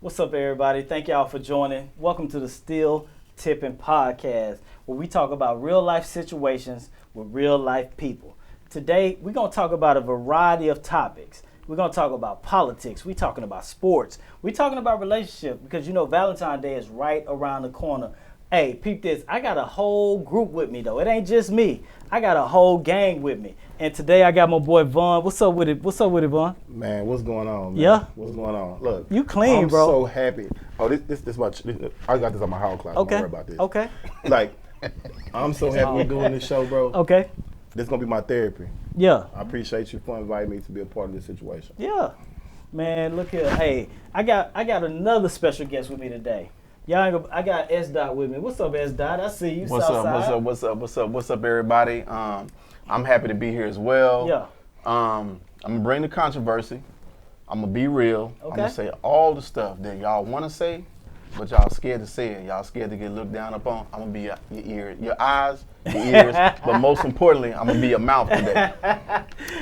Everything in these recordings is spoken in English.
What's up, everybody? Thank y'all for joining. Welcome to the Still Tipping Podcast, where we talk about real life situations with real life people. Today, we're going to talk about a variety of topics. We're going to talk about politics. We're talking about sports. We're talking about relationships because, you know, Valentine's Day is right around the corner. Hey, peep this. I got a whole group with me, though. It ain't just me. I got a whole gang with me. And today I got my boy Vaughn. What's up with it? What's up with it, Vaughn? Man, what's going on, man? Yeah? What's going on? Look. You clean, I'm bro. so happy. Oh, this much. I got this on my house class. Okay. Don't worry about this. Okay. Like, I'm so happy we're doing this show, bro. Okay. This is going to be my therapy. Yeah. I appreciate you for inviting me to be a part of this situation. Yeah. Man, look here. Hey, I got another special guest with me today. I got S. Dot with me. What's up, S. Dot? I see you. What's up, everybody? I'm happy to be here as well. Yeah. I'm gonna bring the controversy. I'm gonna be real. Okay. I'm gonna say all the stuff that y'all want to say, but y'all scared to say it. Y'all scared to get looked down upon. I'm gonna be your ear, your eyes, your ears, but most importantly, I'm gonna be your mouth today.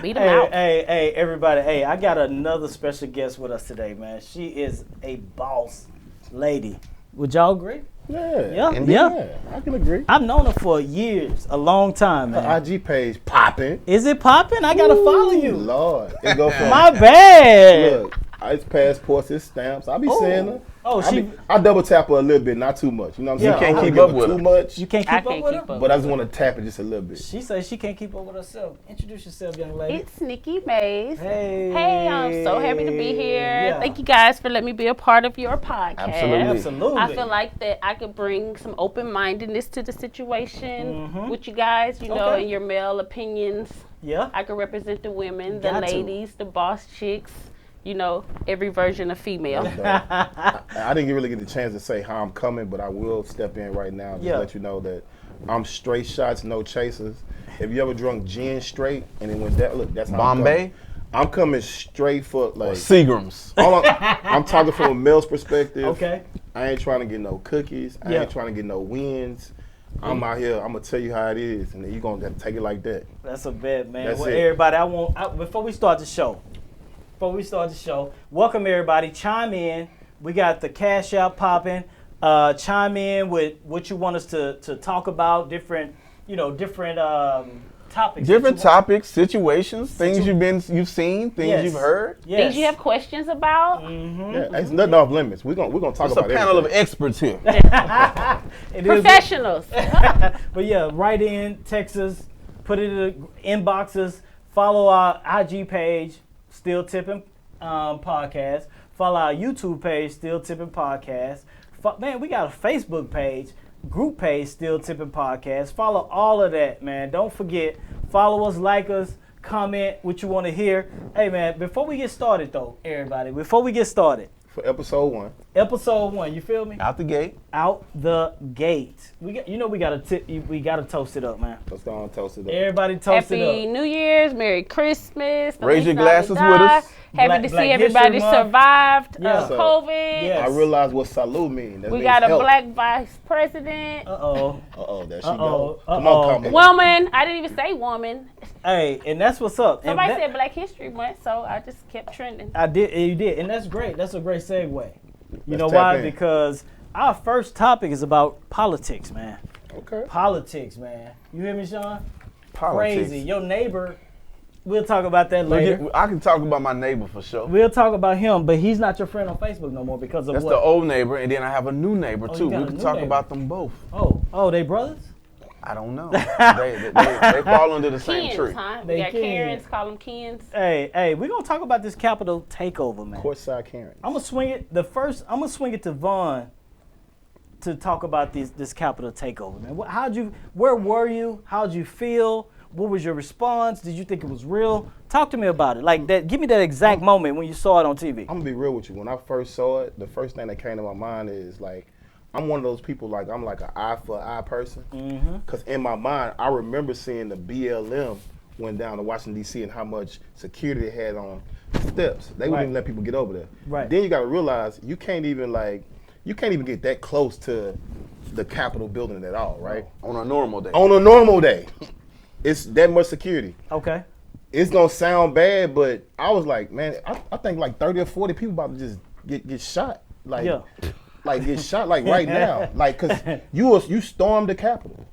Be the mouth. Hey, everybody. Hey, I got another special guest with us today, man. She is a boss lady. Would y'all agree? Yeah. Yeah. I can agree. I've known her for years, a long time, man. Her IG page popping. Is it popping? I gotta follow you. Lord. It go from, My bad. look, it's passports, it's stamps. I be seeing her. Oh, I double tap her a little bit, not too much. You know what I'm saying? Yeah, I you don't can't give keep up her with too her. much. You can't I keep up can't with keep her? up. But I just want to tap it just a little bit. She says she can't keep up with herself. Introduce yourself, young lady. It's Nikki Mays. Hey. Hey, I'm so happy to be here. Yeah. Thank you guys for letting me be a part of your podcast. Absolutely. Absolutely. I feel like that I could bring some open-mindedness to the situation Mhm. with you guys, you know, Okay. and your male opinions. Yeah. I could represent the women, Got the to. ladies, the boss chicks, you know, every version of female. I didn't really get the chance to say how I'm coming, but I will step in right now and just Yeah. let you know that I'm straight shots, no chasers. If you ever drunk gin straight and it went that, look, that's how Bombay I'm coming straight for or like. Seagrams. I'm talking from a male's perspective. Okay. I ain't trying to get no cookies. I Yeah. ain't trying to get no wins. I'm out here. I'm gonna tell you how it is, and then you gonna have to take it like that. That's a bet, man. That's well, it. everybody, before we start the show, welcome everybody. Chime in. We got the cash out popping. Chime in with what you want us to talk about. Different topics. Different topics, situations, things you've seen, things Yes. you've heard. Yes. Things you have questions about? Yeah, it's nothing off limits. We're gonna talk It's a about panel of everything. experts here. It is- Professionals. But yeah, write in, text us, put it in the inboxes, follow our IG page, Still Tipping Podcast. Follow our YouTube page, Still Tipping Podcast. Man, we got a Facebook page, group page, Still Tipping Podcast. Follow all of that, man. Don't forget, follow us, like us, comment what you want to hear. Hey, man, before we get started, though, everybody, For episode 1. episode 1, you feel me? Out the gate. Out the gate. We gotta toast it up, man. Let's go on and toast it up. Everybody toast Happy it up. New Year's, Merry Christmas. Raise your Feliz glasses with Navidad. us. Happy Black to see History everybody Month. survived Yeah. So, COVID. yeah. I realized what salute means. That We means got a help. black vice president. Uh-oh. There she Uh-oh. go. Come Uh-oh. on, come on. Woman. I didn't even say woman. Hey, and that's what's up. And Somebody that- said Black History Month, so I just kept trending. I did, and you did, and that's great. That's a great segue. You Let's know tap why? in. Because our first topic is about politics, man. Okay. Politics, man. You hear me, Shawn? Politics. Crazy. Your neighbor. We'll talk about that Look, later. I can talk about my neighbor for sure. We'll talk about him, but he's not your friend on Facebook no more because of That's what? the old neighbor, and then I have a new neighbor Oh, too. you got We a can new talk neighbor. about them both. Oh, they brothers? I don't know. they fall under the same Kens, tree. huh? They We got Kens. Karens, call them Kens. Hey, we're gonna talk about this Capitol takeover, man. Courtside Karen. I'm gonna swing it to Vaughn to talk about this Capitol takeover, man. Where were you? How'd you feel? What was your response? Did you think it was real? Talk to me about it. Like that. Give me that exact moment when you saw it on TV. I'm gonna be real with you. When I first saw it, the first thing that came to my mind is like, I'm one of those people, like I'm like an eye for eye person. Mm-hmm. Cause in my mind, I remember seeing the BLM went down to Washington D.C. and how much security they had on steps. They wouldn't Right. even let people get over there. Right. Then you got to realize you can't even get that close to the Capitol building at all, right? On a normal day. On a normal day, it's that much security. Okay. It's gonna sound bad, but I was like, man, I think like 30 or 40 people about to just get shot. like get shot like right now, like because you stormed the Capitol.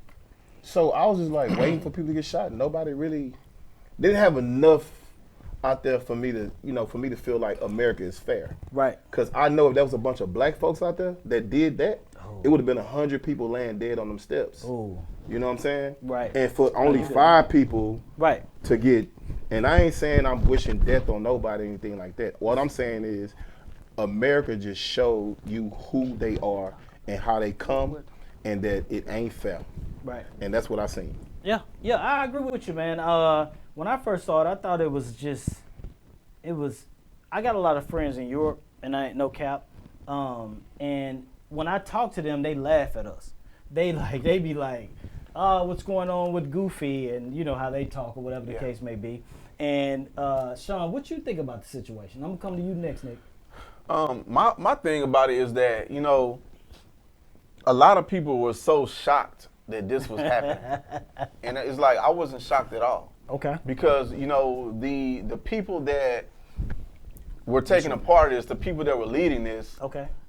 So I was just like waiting for people to get shot. Nobody really didn't have enough out there for me to feel like America is fair. Right. Because I know if there was a bunch of black folks out there that did that, it would have been 100 people laying dead on them steps. Oh. You know what I'm saying? Right. And for only 5 people to get, and I ain't saying I'm wishing death on nobody or anything like that. What I'm saying is America just showed you who they are and how they come and that it ain't fair. Right. And that's what I seen. Yeah, I agree with you, man. When I first saw it, I thought it was. I got a lot of friends in Europe, and I ain't no cap. And when I talk to them, they laugh at us. They be like, what's going on with Goofy, and you know how they talk or whatever the case may be. And Shawn, what you think about the situation? I'm gonna come to you next, Nick. My thing about it is that, you know, a lot of people were so shocked that this was happening. And it's like, I wasn't shocked at all. Okay. Because, you know, the people that were taking a part of this, the people that were leading this,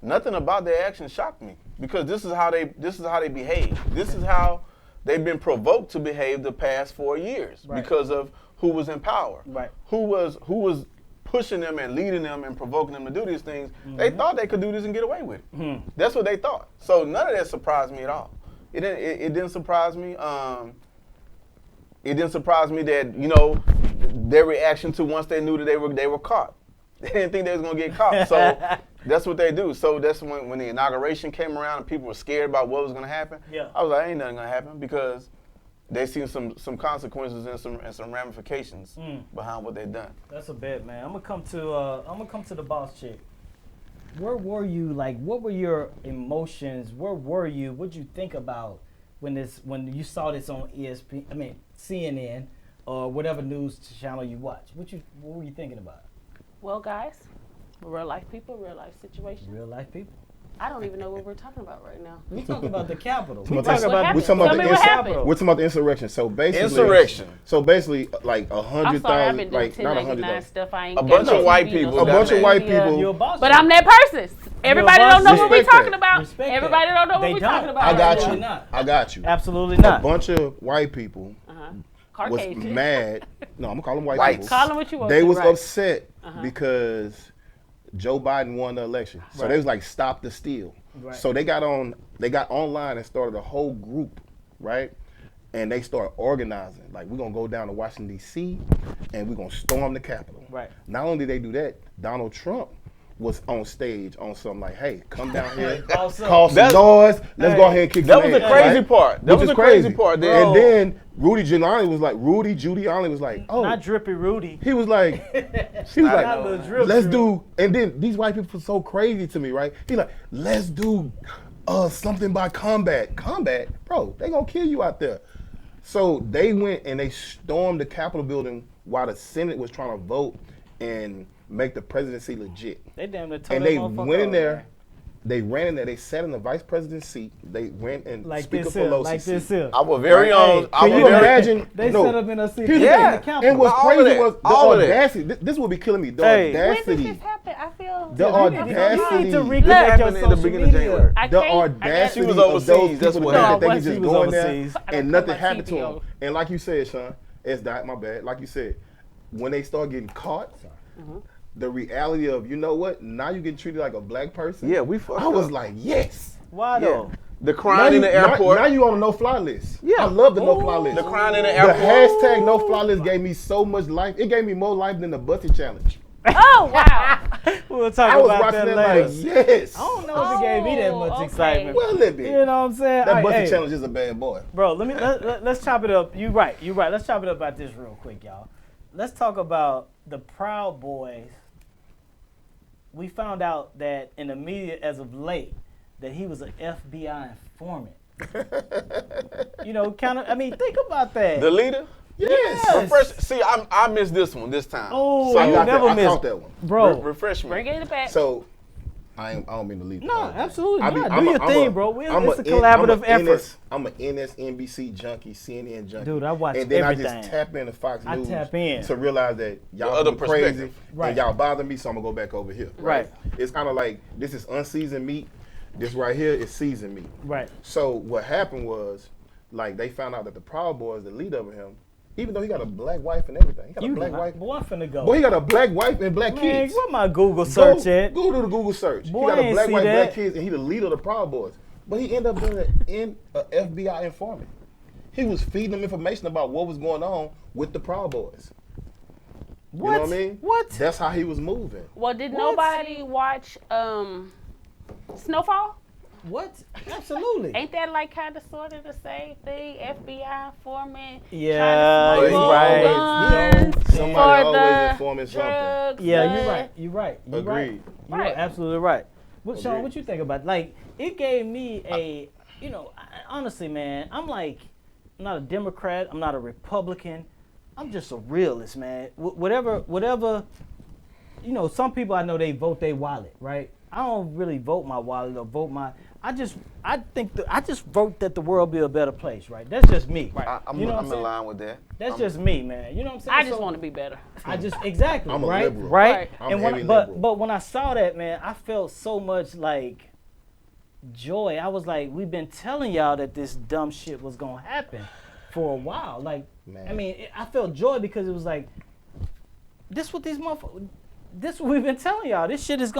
nothing about their actions shocked me. Because this is how they behave. This is how they've been provoked to behave the past 4 years because of who was in power. Right. Who was pushing them and leading them and provoking them to do these things. They thought they could do this and get away with it. That's what they thought. So none of that surprised me at all. It didn't surprise me. It didn't surprise me that, you know, their reaction to once they knew that they were caught. They didn't think they was gonna get caught. So that's what they do. So that's when the inauguration came around and people were scared about what was gonna happen. Yeah. I was like, ain't nothing gonna happen because they seen some consequences and some ramifications behind what they done. That's a bet, man. I'm gonna come to the boss chick. Where were you? Like, what were your emotions? Where were you? What'd you think about when you saw this on CNN or whatever news channel you watch? What were you thinking about? Well, guys, real life people, real life situation. Real life people. I don't even know what we're talking about right now. We talking about the Capitol. We're talking about the insurrection. So basically, like 100,000, like not 100,000. Stuff I ain't a bunch of white people. A bunch of white people. But I'm that person. Everybody don't know what we're talking about. Everybody don't know what we're talking about. I got you. Absolutely not. A bunch of white people was mad. No, I'm gonna call them white people. Call them what you want. They was upset because Joe Biden won the election. So they was like, stop the steal. Right. So they got online and started a whole group, right? And they started organizing. Like, we're going to go down to Washington, D.C., and we're going to storm the Capitol. Right. Not only did they do that, Donald Trump was on stage on something like, hey, come down here, call some noise, let's go ahead and kick some ass. That was the crazy part. That was the crazy part. And then Rudy Giuliani was like, oh. Not Drippy Rudy. He was like, let's do, and then these white people are so crazy to me, right? He's like, let's do something by combat. Combat? Bro, they gonna kill you out there. So they went and they stormed the Capitol building while the Senate was trying to vote and make the presidency legit. They damn near and they went in there. They ran in there. They sat in the vice president's seat. They went in Speaker Pelosi's seat. I was very on. Can you imagine? They set up in a seat. Yeah. And what's crazy was the audacity. This would be killing me. The audacity. When did this happen? I feel. The audacity. You need to reconnect your social media. The audacity of those people that they can just go in there and nothing happened to them. And like you said, Shawn, it's not my bad. Like you said, when they start getting caught. The reality of, you know what? Now you're getting treated like a black person. Yeah, we fucked up. I was like, yes. Why though? The crying in the airport. Now you on a no-fly list. Yeah. I love the no-fly list. The crying in the airport. The hashtag no-fly list gave me so much life. It gave me more life than the Bussy challenge. Oh, wow. We'll talk about that later. Like, yes. I don't know if it gave me that much excitement. Well, a little bit. You know what I'm saying? That Bussy challenge is a bad boy. Bro, let's chop it up. You're right. Let's chop it up about this real quick, y'all. Let's talk about the Proud Boys. We found out that in the media as of late that he was an FBI informant. You know, think about that. The leader? Yes. See, I missed this one this time. Oh, so you never missed that one. Bro. Refresh me. Bring it back. So I don't mean to leave. No, absolutely not. I'm Do your thing, bro. It's a collaborative effort. I'm an NSNBC junkie, CNN junkie. Dude, I watch everything. And then everything. I just tap into Fox News to realize that y'all other crazy right. and y'all bother me, so I'm going to go back over here. Right. It's kind of like this is unseasoned meat. This right here is seasoned meat. Right. So what happened was, like, they found out that the Proud Boys, the lead of him, even though he got a black wife and everything. He got a black wife. Boy, I'm finna go. Boy, he got a black wife and black Man, kids. where my Google search at? Go to the Google search. Boy, he got I a ain't black see wife, that. black kids, and he the leader of the Proud Boys. But he ended up being an FBI informant. He was feeding them information about what was going on with the Proud Boys. What? You know what I mean? What? That's how he was moving. Well, did nobody watch Snowfall? What? Absolutely. Ain't that like kind of sort of the same thing? FBI informant. Yeah, trying to smuggle right. guns Somebody for always the informing something. drugs. Yeah, you're right. You're Agreed. right. You're Right. absolutely right. But Shawn, Agreed. what you think about it? Like, it gave me a, honestly, man, I'm like, I'm not a Democrat, I'm not a Republican, I'm just a realist, man. Whatever, some people I know they vote their wallet, right? I don't really vote my wallet or vote my. I just vote that the world be a better place, right? That's just me. Right. I'm you know in line with that. That's just me, man. You know what I'm saying? I just want to be better. Exactly. I'm a right? liberal. Right. I'm and heavy liberal. but when I saw that, man, I felt so much like joy. I was like, we've been telling y'all that this dumb shit was gonna happen for a while. Like, Man. I mean, I felt joy because it was like, this what these motherfuckers. This what we've been telling y'all. This shit was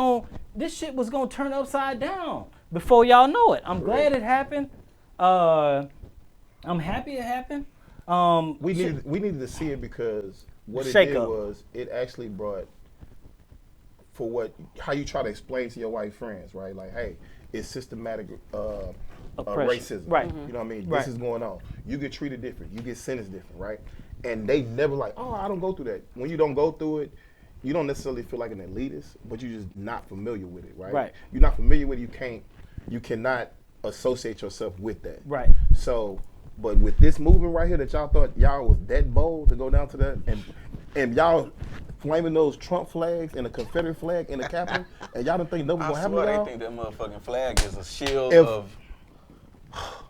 gonna turn upside down before y'all know it. I'm glad it happened. I'm happy it happened. We needed to see it because what it Shake did up. was it actually brought how you try to explain to your white friends, right? Like, hey, it's systematic racism. Right. You know what I mean? Right. This is going on. You get treated different. You get sentenced different, right? And they never like, oh, I don't go through that. When you don't go through it, you don't necessarily feel like an elitist, but you're just not familiar with it, right? Right. You're not familiar with it. You cannot associate yourself with that. Right. So, but with this movement right here that y'all thought y'all was that bold to go down to that, and y'all flaming those Trump flags and a Confederate flag in the Capitol, and y'all don't think nobody's gonna happen to They y'all? think that motherfucking flag is a shield of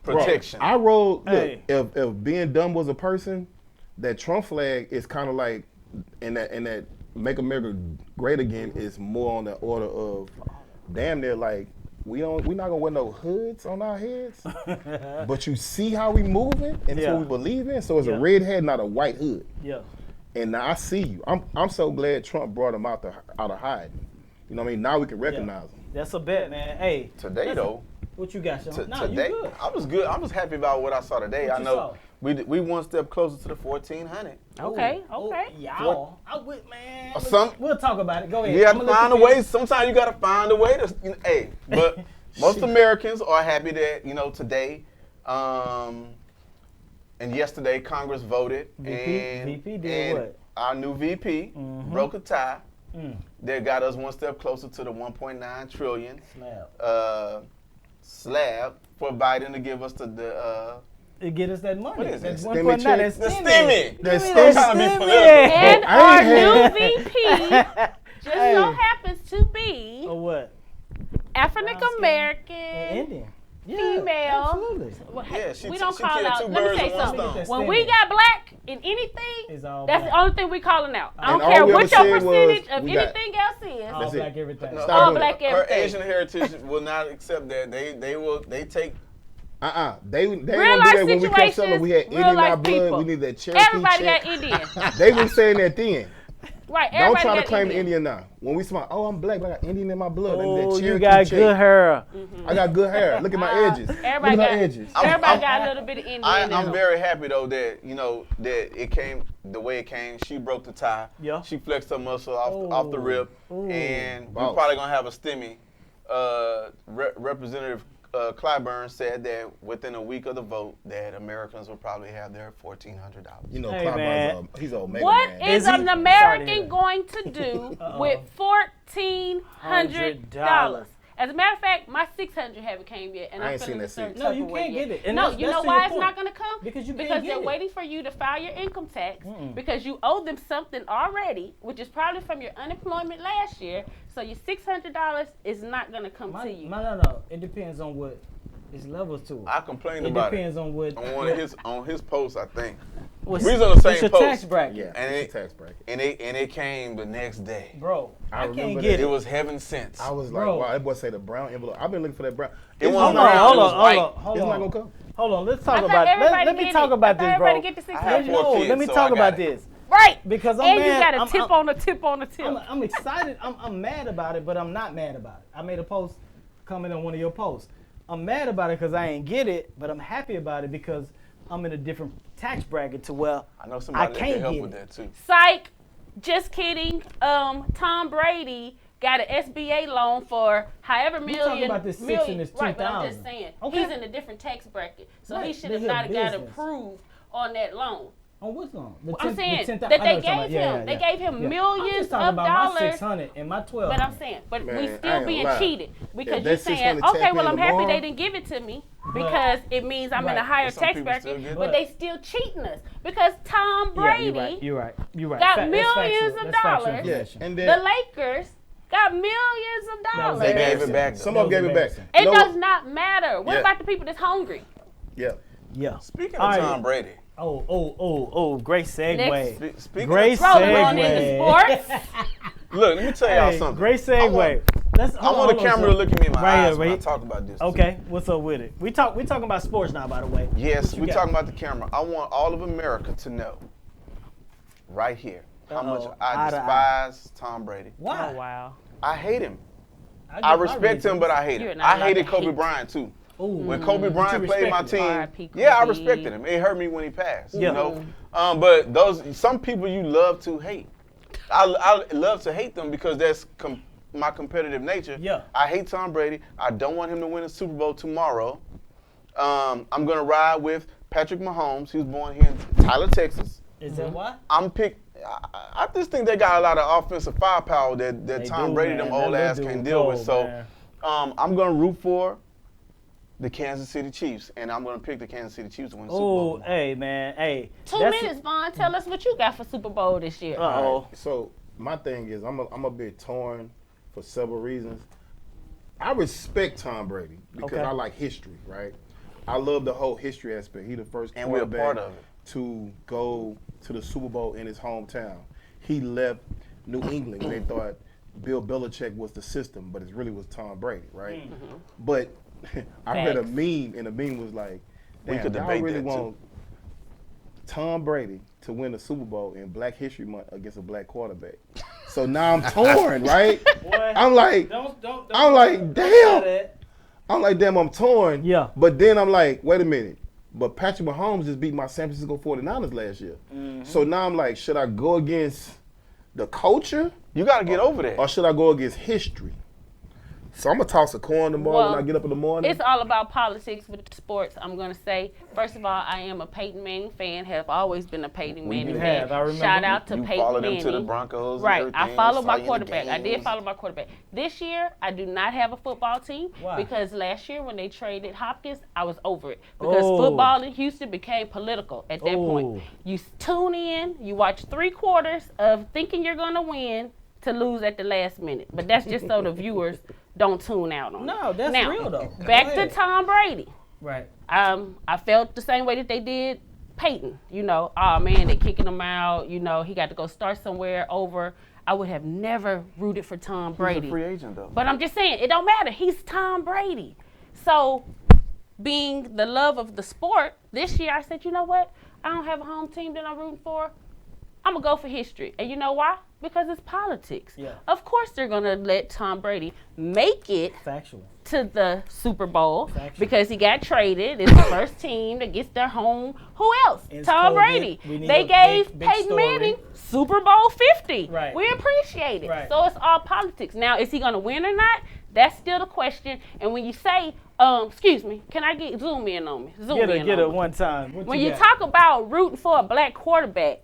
protection. Bro, I wrote, Hey. look, if being dumb was a person, that Trump flag is kind of like, and that Make America Great Again is more on the order of, damn near like, we not gonna wear no hoods on our heads, but you see how we moving, and it's Yeah. what we believe in. So it's Yeah. a red head, not a white hood. Yeah. And now I see you. I'm so glad Trump brought him out of hiding. You know what I mean? Now we can recognize him. That's a bet, man. Hey. Today, listen, though, what you got, Shawn? No, today, you good. I was good. I was happy about what I saw today. What I you know saw? we one step closer to the 1400. Okay. Y'all. I would, man. Some- We'll talk about it. Go ahead. You have I'ma to let find a you way. finish. Sometimes you got to find a way to. Hey, but most Americans are happy that today, and yesterday Congress voted, and VP did what? Our new VP broke a tie that got us one step closer to the 1.9 trillion slab for Biden to give us the It get us that money. What is That's it? 1.9. Stimmy That's the stimmy. stimmy. That's Give me that stimmy. stimmy. And I our ain't new VP just so happens to be Or what? African And American, Indian. Yeah, female. Absolutely. Well, Yeah, she we don't she call killed out. two Let me birds say with one something. stone. When we got black in anything, It's all that's black. the only thing we calling out. I And don't all care we what ever your said was percentage of we got- anything else is. All That's it. black everything. No, Stop All doing black it. Her everything. Asian heritage will not accept that. They take. They Real won't do life that when we kept telling them we had situations, Indian in real our life blood. people. We need that Cherokee Everybody check. got Indian. They were saying that then. Right, Don't everybody try to got claim Indian. Indian now. When we smile, oh, I'm black, but I got Indian in my blood. I need that Oh, Cherokee you got check. good hair. I got good hair. Look at my edges. Everybody Look at got, my edges. everybody got a little bit of Indian in I'm them. very happy though that that it came the way it came. She broke the tie. Yeah. She flexed her muscle off the rip, Ooh. and Boss. we're probably gonna have a stimmy. Representative Clyburn said that within a week of the vote, that Americans will probably have their $1,400. You know, Hey, Clyde man. Burn's he's an Omega What man. is Is he? an American going to do with $1,400? As a matter of fact, my 600 haven't came yet, and I I'm ain't seen feeling that a certain shit. No, type you of way can't yet. get it. And No, that's- you that's know to why your it's point. not going to come? Because you can't Because get they're it. waiting for you to file your income tax because you owe them something already, which is probably from your unemployment last year. So your $600 is not going to come to you. No. It depends on what. There's levels to it. I complained It about depends on what. on one of his posts, I think. What's, We was on the same what's your post. tax bracket? Yeah, And it's a tax bracket. And it came the next day. Bro, I can't remember get It it. was heaven sent. I was like, Bro. wow, that boy say the brown envelope. I've been looking for that brown. It It's wasn't not- brown, Hold it was on. white. Hold It's on. not gonna come. Hold on, let's I talk thought about everybody let me get talk it. about I thought this, bro. everybody get the 600. I have four No, kids, let me so talk I got about it. this. Right. Because I'm and mad. you got a I'm- tip on a tip on a tip. I'm excited. I'm mad about it, but I'm not mad about it. I made a post comment on one of your posts. I'm mad about it because I ain't get it, but I'm happy about it because I'm in a different tax bracket to where I know somebody that can't can help get with it. that too. Psych. Just kidding. Tom Brady got an SBA loan for however We million. talking about this six million- and this right, but I'm 2,000. just saying. Okay. He's in a different tax bracket. So Right, he should but have he a not got business. approved on that loan. on what's on? I'm saying that I know they what you're talking gave about. him. They gave him I'm millions just talking of about dollars. my 600 and my 12. But I'm saying, but Man, we I ain't still gonna being lie. cheated because If you're that saying, 600 okay, tap well, in I'm happy tomorrow- they didn't give it to me because it means I'm in a Right. higher But some tax people still bracket, get but it. they still cheating us because Tom Brady You're right. got That's millions factual. of That's factual dollars. Yeah, information. and The then Lakers got millions of That was dollars. They gave embarrassing. it back. some Though. of them gave it back. embarrassing. It You know does what? not matter. What Yeah. about the people that's hungry? Yeah. Yeah. Speaking All of right. Tom Brady, Great segue. Next. speaking Great of Tom Rolling on Brady, into segue. sports. look, let me tell y'all Hey, something. great segue. I want the camera to look at me in my Right eyes here, when I right. talk about this. Okay, what's up with it? We talking about sports now, by the way. Yes, What you we're got? talking about the camera. I want all of America to know, right here, how much Uh-oh. I Eye to eye. despise Tom Brady. Why? Oh, wow. I hate him. get I my respect him, reasons. but I hate You're him. not I allowed hated to Kobe hate. Bryant too. Ooh. When Kobe Bryant you played my respected him. team, R.I.P. yeah, I Kobe. respected him. It hurt me when he passed. Yeah. You know, but some people you love to hate. I love to hate them because that's my competitive nature. Yeah. I hate Tom Brady. I don't want him to win a Super Bowl tomorrow. I'm gonna ride with Patrick Mahomes. He was born here in Tyler, Texas. Is that why? I just think they got a lot of offensive firepower that They Tom do, Brady, man. them old That ass little can't dude deal with. cold, So man. I'm gonna root for the Kansas City Chiefs, and I'm gonna pick the Kansas City Chiefs to win the Super Bowl. Oh, hey, man. Hey. 2 that's- minutes, Vaughn. Tell us what you got for Super Bowl this year. Uh-oh. So my thing is, I'm a bit torn for several reasons. I respect Tom Brady because Okay. I like history, right? I love the whole history aspect. He the first And we're a quarterback part of it. to go to the Super Bowl in his hometown. He left New England. They thought Bill Belichick was the system, but it really was Tom Brady, right? But I read a Facts. meme, and the meme was like, We damn, could y'all debate really that, too. want Tom Brady to win the Super Bowl in Black History Month against a black quarterback. So now I'm torn, right? Boy, I'm like, don't I'm like, don't damn. try that. I'm like, damn, I'm torn. Yeah. But then I'm like, wait a minute. But Patrick Mahomes just beat my San Francisco 49ers last year. So now I'm like, should I go against the culture You got to get over that. or should I go against history? So I'm going to toss a coin tomorrow when I get up in the morning. It's all about politics with sports, I'm going to say. First of all, I am a Peyton Manning fan, have always been a Peyton Manning you fan. have, I remember. Shout out to You Peyton followed him Manning. to the Broncos and Right, everything. I follow Saw my you in the quarterback. I did games. follow my quarterback. This year, I do not have a football team Why? because last year when they traded Hopkins, I was over it. Because Oh. football in Houston became political at that Oh. point. You tune in, you watch 3/4 of thinking you're going to win to lose at the last minute. But that's just so the viewers don't tune out on it. No, that's now, real, though. Back Go to ahead. Tom Brady. Right. I felt the same way that they did Peyton. You know, oh man, they kicking him out. You know, he got to go start somewhere over. I would have never rooted for Tom He's Brady. a free agent, though. But I'm just saying, it don't matter. He's Tom Brady. So, being the love of the sport, this year I said, you know what? I don't have a home team that I'm rooting for. I'm going to go for history. And you know why? Because it's politics. Yeah. Of course they're going to let Tom Brady make it Factual. to the Super Bowl Factual. because he got traded. It's the first team that gets their home. Who else? It's Tom COVID. Brady. We need They a gave big Peyton story. Manning Super Bowl 50. Right. We appreciate it. Right. So it's all politics. Now, is he going to win or not? That's still the question. And when you say, excuse me, can I get zoom in on me? Zoom Get in it on me. one time. What When you got? talk about rooting for a black quarterback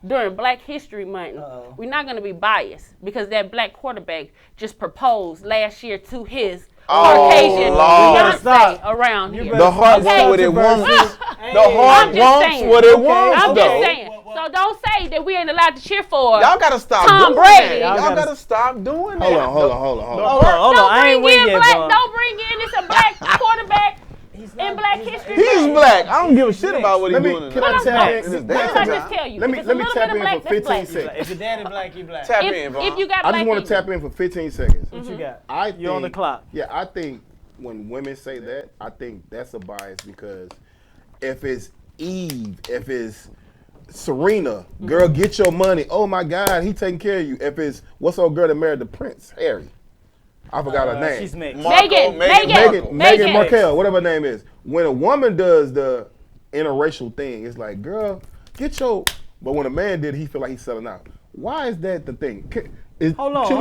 during Black History Month, Uh-oh. we're not going to be biased because that black quarterback just proposed last year to his Caucasian Lord. Beyonce around here. The heart wants what it wants. The heart I'm just wants saying. what it wants, I'm though. just saying. So don't say that we ain't allowed to cheer for Y'all gotta stop Tom doing Brady. that. Y'all Y'all gotta stop doing that. Hold on. Hold on. Don't I ain't bring win in yet, black. Vaughn. Don't bring in it's a black quarterback in Black History. He's black. I don't give a shit about what he's Let me- doing. can I tap in? in his What damn did I time. just tell you? Let If me it's a little tap bit of in black, for that's 15 black. seconds. If your daddy black, you black. Tap in, If Vaughn. you got I black just want to people. tap in for 15 seconds. What you got? You're on the clock. Yeah, I think when women say that, I think that's a bias because if it's Eve, if it's Serena, girl, get your money. Oh my God, he taking care of you. If it's what's old girl that married the Prince, Harry. I forgot her name. She's mixed. Meghan Markle, whatever her name is. When a woman does the interracial thing, it's like, girl, get your. But when a man did, he feel like he's selling out. Why is that the thing? Hold on.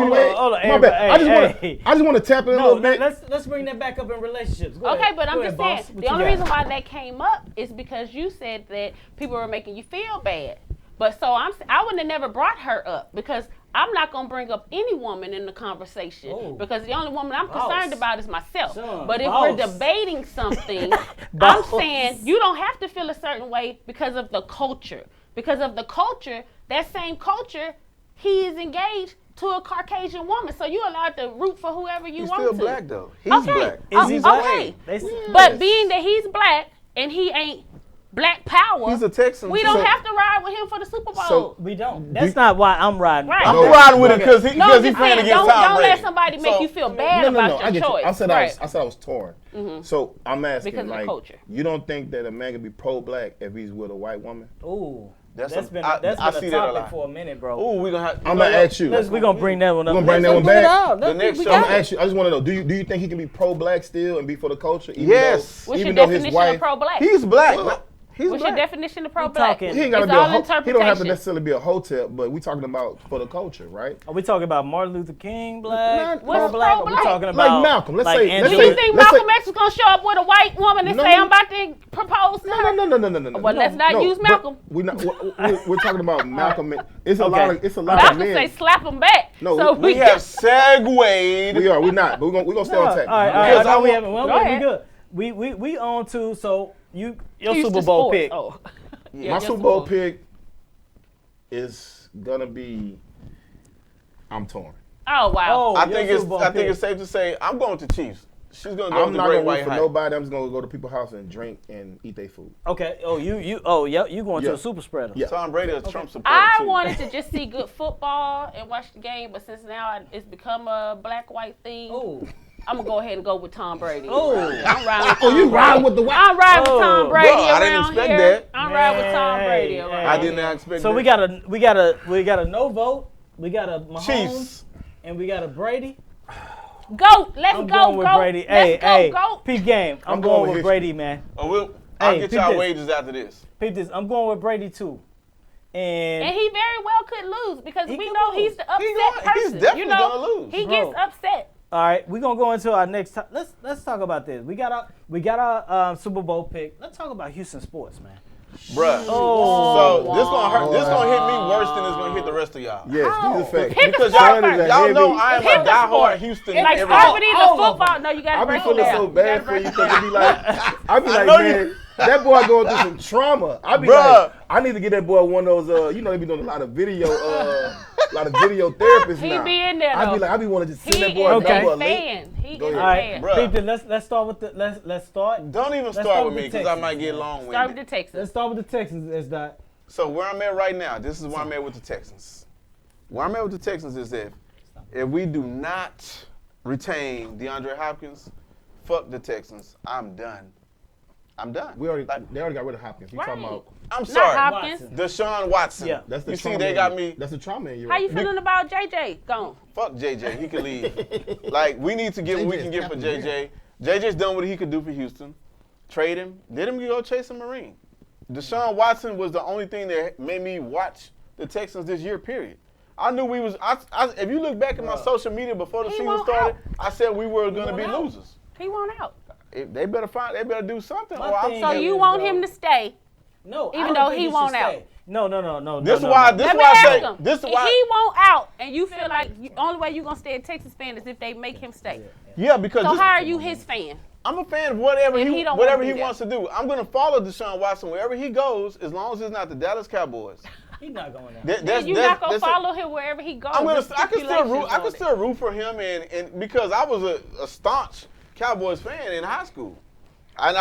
My bad. I just want to tap in a little bit. Let's bring that back up in relationships. Go Okay, ahead. but I'm Go just ahead, saying, boss. What the you only got? reason why that came up is because you said that people were making you feel bad. But so I would have never brought her up because I'm not going to bring up any woman in the conversation because the only woman I'm concerned about is myself. But if we're debating something, I'm saying you don't have to feel a certain way because of the culture. Because of the culture, that same culture, he is engaged to a Caucasian woman. So you're allowed to root for whoever you want to. He's still black, though. He's Okay. black. Is he black? Okay. Yes. But being that he's black and he ain't black power, He's a Texan. we don't have to ride with him for the Super Bowl. So We don't. That's not why I'm riding. Right. I'm riding with it because he's just playing saying, against Tom don't Brady. let somebody make you feel bad about I your get choice. you. I said Right. I was torn. So I'm asking, Because of the like, culture. you don't think that a man can be pro-black if he's with a white woman? Ooh. That's been I a see that a topic lot. for a minute, bro. Ooh, we're gonna have. I'm gonna ask you. We're gonna bring that one up. We're gonna bring that one Let's back. bring it out. The next We show, I'm got gonna it. ask you. I just want to know: Do you think he can be pro-black still and be for the culture? Even Yes. Though, What's even your though his definition wife, of pro-black? He's black. He's What's black. your definition of pro-black? talking- he ain't gotta It's be all he don't have to interpretation. necessarily be a hotel, but we talking about for the culture, right? Are we talking about Martin Luther King black? What's Pro-black? Are we pro-black? talking Like about Malcolm. Let's say- Do Angela- you think let's say- Malcolm X is gonna show up with a white woman and No, say, no. I'm about to propose to her? No. Well, let's not use but Malcolm. We're talking about Malcolm. It's a Okay. lot of Malcolm men. say slap him back. No, so We have segued. We're not. But we're gonna stay on tech. All right. Because I know I we want- haven't. Well, Go we ahead. good. We on to your Houston Super Bowl sports. pick. Oh. Yeah, My your Super Bowl pick is gonna be. I'm torn. Oh, wow. I your think Super Bowl it's pick. safe to say I'm going to Chiefs. She's gonna go I'm with the not Great gonna White root for Hype. nobody. I'm just gonna go to people's house and drink and eat their food. Okay. You going to Yeah. a super spreader? Yeah. Tom Brady a Trump supporter I too. wanted to just see good football and watch the game, but since now it's become a black-white thing, Oh. I'm going to go ahead and go with Tom Brady. Oh. I'm riding with Oh, Tom you Brady. riding with the white? I'm riding with Tom Oh. Brady Bro, I didn't around expect here. that. I'm riding with Tom Brady Hey, around I here. did not expect So that. we got a no vote. We got a Mahomes Chiefs. and we got a Brady. Go. Let's I'm go. going with go. Brady. Let's Hey, go. peep game. I'm I'm going going with with Brady, man. I'll Hey, get peep y'all this. wages after this. Peep this. I'm going with Brady too. And And he very well could lose because He we could know lose. he's the upset He's person. definitely you know, gonna lose. He Bro. gets upset. all right, we're gonna go into our next. Let's talk about this. We got our Super Bowl pick. Let's talk about Houston sports, man. Bruh. Oh. So this gonna hurt. This gonna hit me worse than it's gonna hit the rest of y'all. Yes, these are facts. Pick Because the sport y'all, first. y'all know I am Pick a the diehard sport. Houston. Like every start with day. either football. No, you got I to be break it feeling down. so You bad gotta for you break it because down. it be like, I be like, know man, that boy going through some trauma. I be Bruh. like, I need to get that boy one of those, they be doing a lot of video therapists He now. be in there, I though. be like, I be wanting to just He send that is boy a Okay. number a a link. fan. He Go is a ahead. All right, fan. Bruh. peep this. Let's start with the let's start. Don't even Let's start with with me the because I Texans, might get man. long Start with winded. the Texans. Let's start with the Texans. Is that So where I'm at right now, this is where I'm at with the Texans. Where I'm at with the Texans is if we do not retain DeAndre Hopkins, fuck the Texans. I'm done. I'm done. They already got rid of Hopkins. We talking Right. about, I'm Not sorry. Hopkins. Watson. Deshaun Watson. Yeah. that's the You see, trauma. they got me. That's the trauma in you. How you right? feeling about JJ? Gone. Fuck JJ. He can leave. Like, we need to get what we JJ can is get for Captain JJ. JJ's done what he could do for Houston. Trade him. Let him go chase a Marine. Deshaun Watson was the only thing that made me watch the Texans this year, period. I knew we was, if you look back at my social media before the He season won't started, out. I said we were going to be won't out. losers. He won't out. They better do something. My Or I'm thing So is, you want bro, him to stay? No, Even I don't though think he should won't stay. out. No. This is why I say this is If why he won't out, and you feel like the only way you gonna stay a Texas fan is if they make him stay. Yeah, because So how are you his fan? I'm a fan of whatever And he he don't whatever wanna he do that. wants to do. I'm gonna follow Deshaun Watson wherever he goes, as long as it's not the Dallas Cowboys. He's not going out. You're not gonna follow him wherever he goes. I can still root for him, and because I was a staunch Cowboys fan in high school, and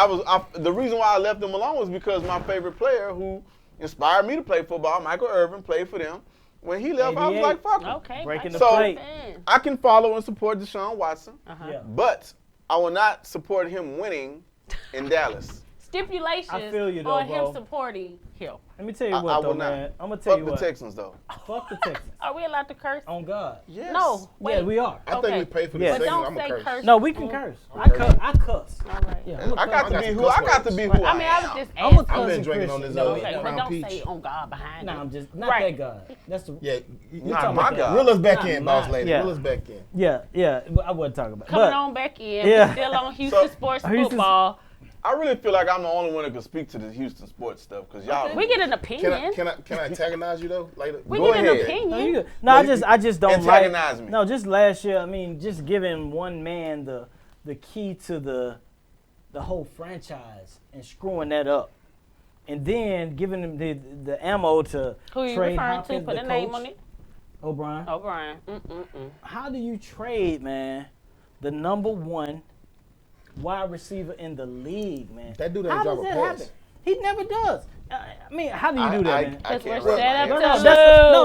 the reason why I left them alone was because my favorite player who inspired me to play football, Michael Irvin, played for them. When he left, I was like, fuck him. Okay, Breaking the So plate. I can follow and support Deshaun Watson, Yeah. but I will not support him winning in Dallas. Stipulations I feel you, though, on bro. him supporting him. Let me tell you I what, will though, not. man. I'm gonna tell Fuck you the what. Texans, though. Fuck the Texans. Are we allowed to curse? On God. Yes. No. Wait. Yeah, we are. I think we pay for the Yeah. But segment. don't I'm gonna say curse. curse. No, we can curse. I cuss. All right. Yeah, I'm a I got cuss. to be who I mean, I was just I'm a asking. cuss I've been and drinking on Christian. this No, Okay, but Crown don't Peach. say on God behind Nah, it. I'm just not Right. that God. That's the Yeah, Not my God. Reel us back in, Nah, boss lady. yeah. Reel us back in. yeah. I wasn't talking about. Coming But on back in. Yeah. We're still on Houston sports Houston- football. I really feel like I'm the only one that can speak to the Houston sports stuff because y'all. We get an opinion. Can I antagonize you though later? We Go get an ahead. no, opinion. you good. No, I just don't like. Antagonize me. No, just last year. I mean, just giving one man the key to the whole franchise and screwing that up, and then giving him the ammo to Who you trade referring Hopkins, to? Put the a name coach, on it. O'Brien. O'Brien. How do you trade, man, the number one wide receiver in the league, man? That dude ain't How drop does a that pass. happen? He never does. I mean, how do you do that, man? Because we're can't set up wrap to my lose.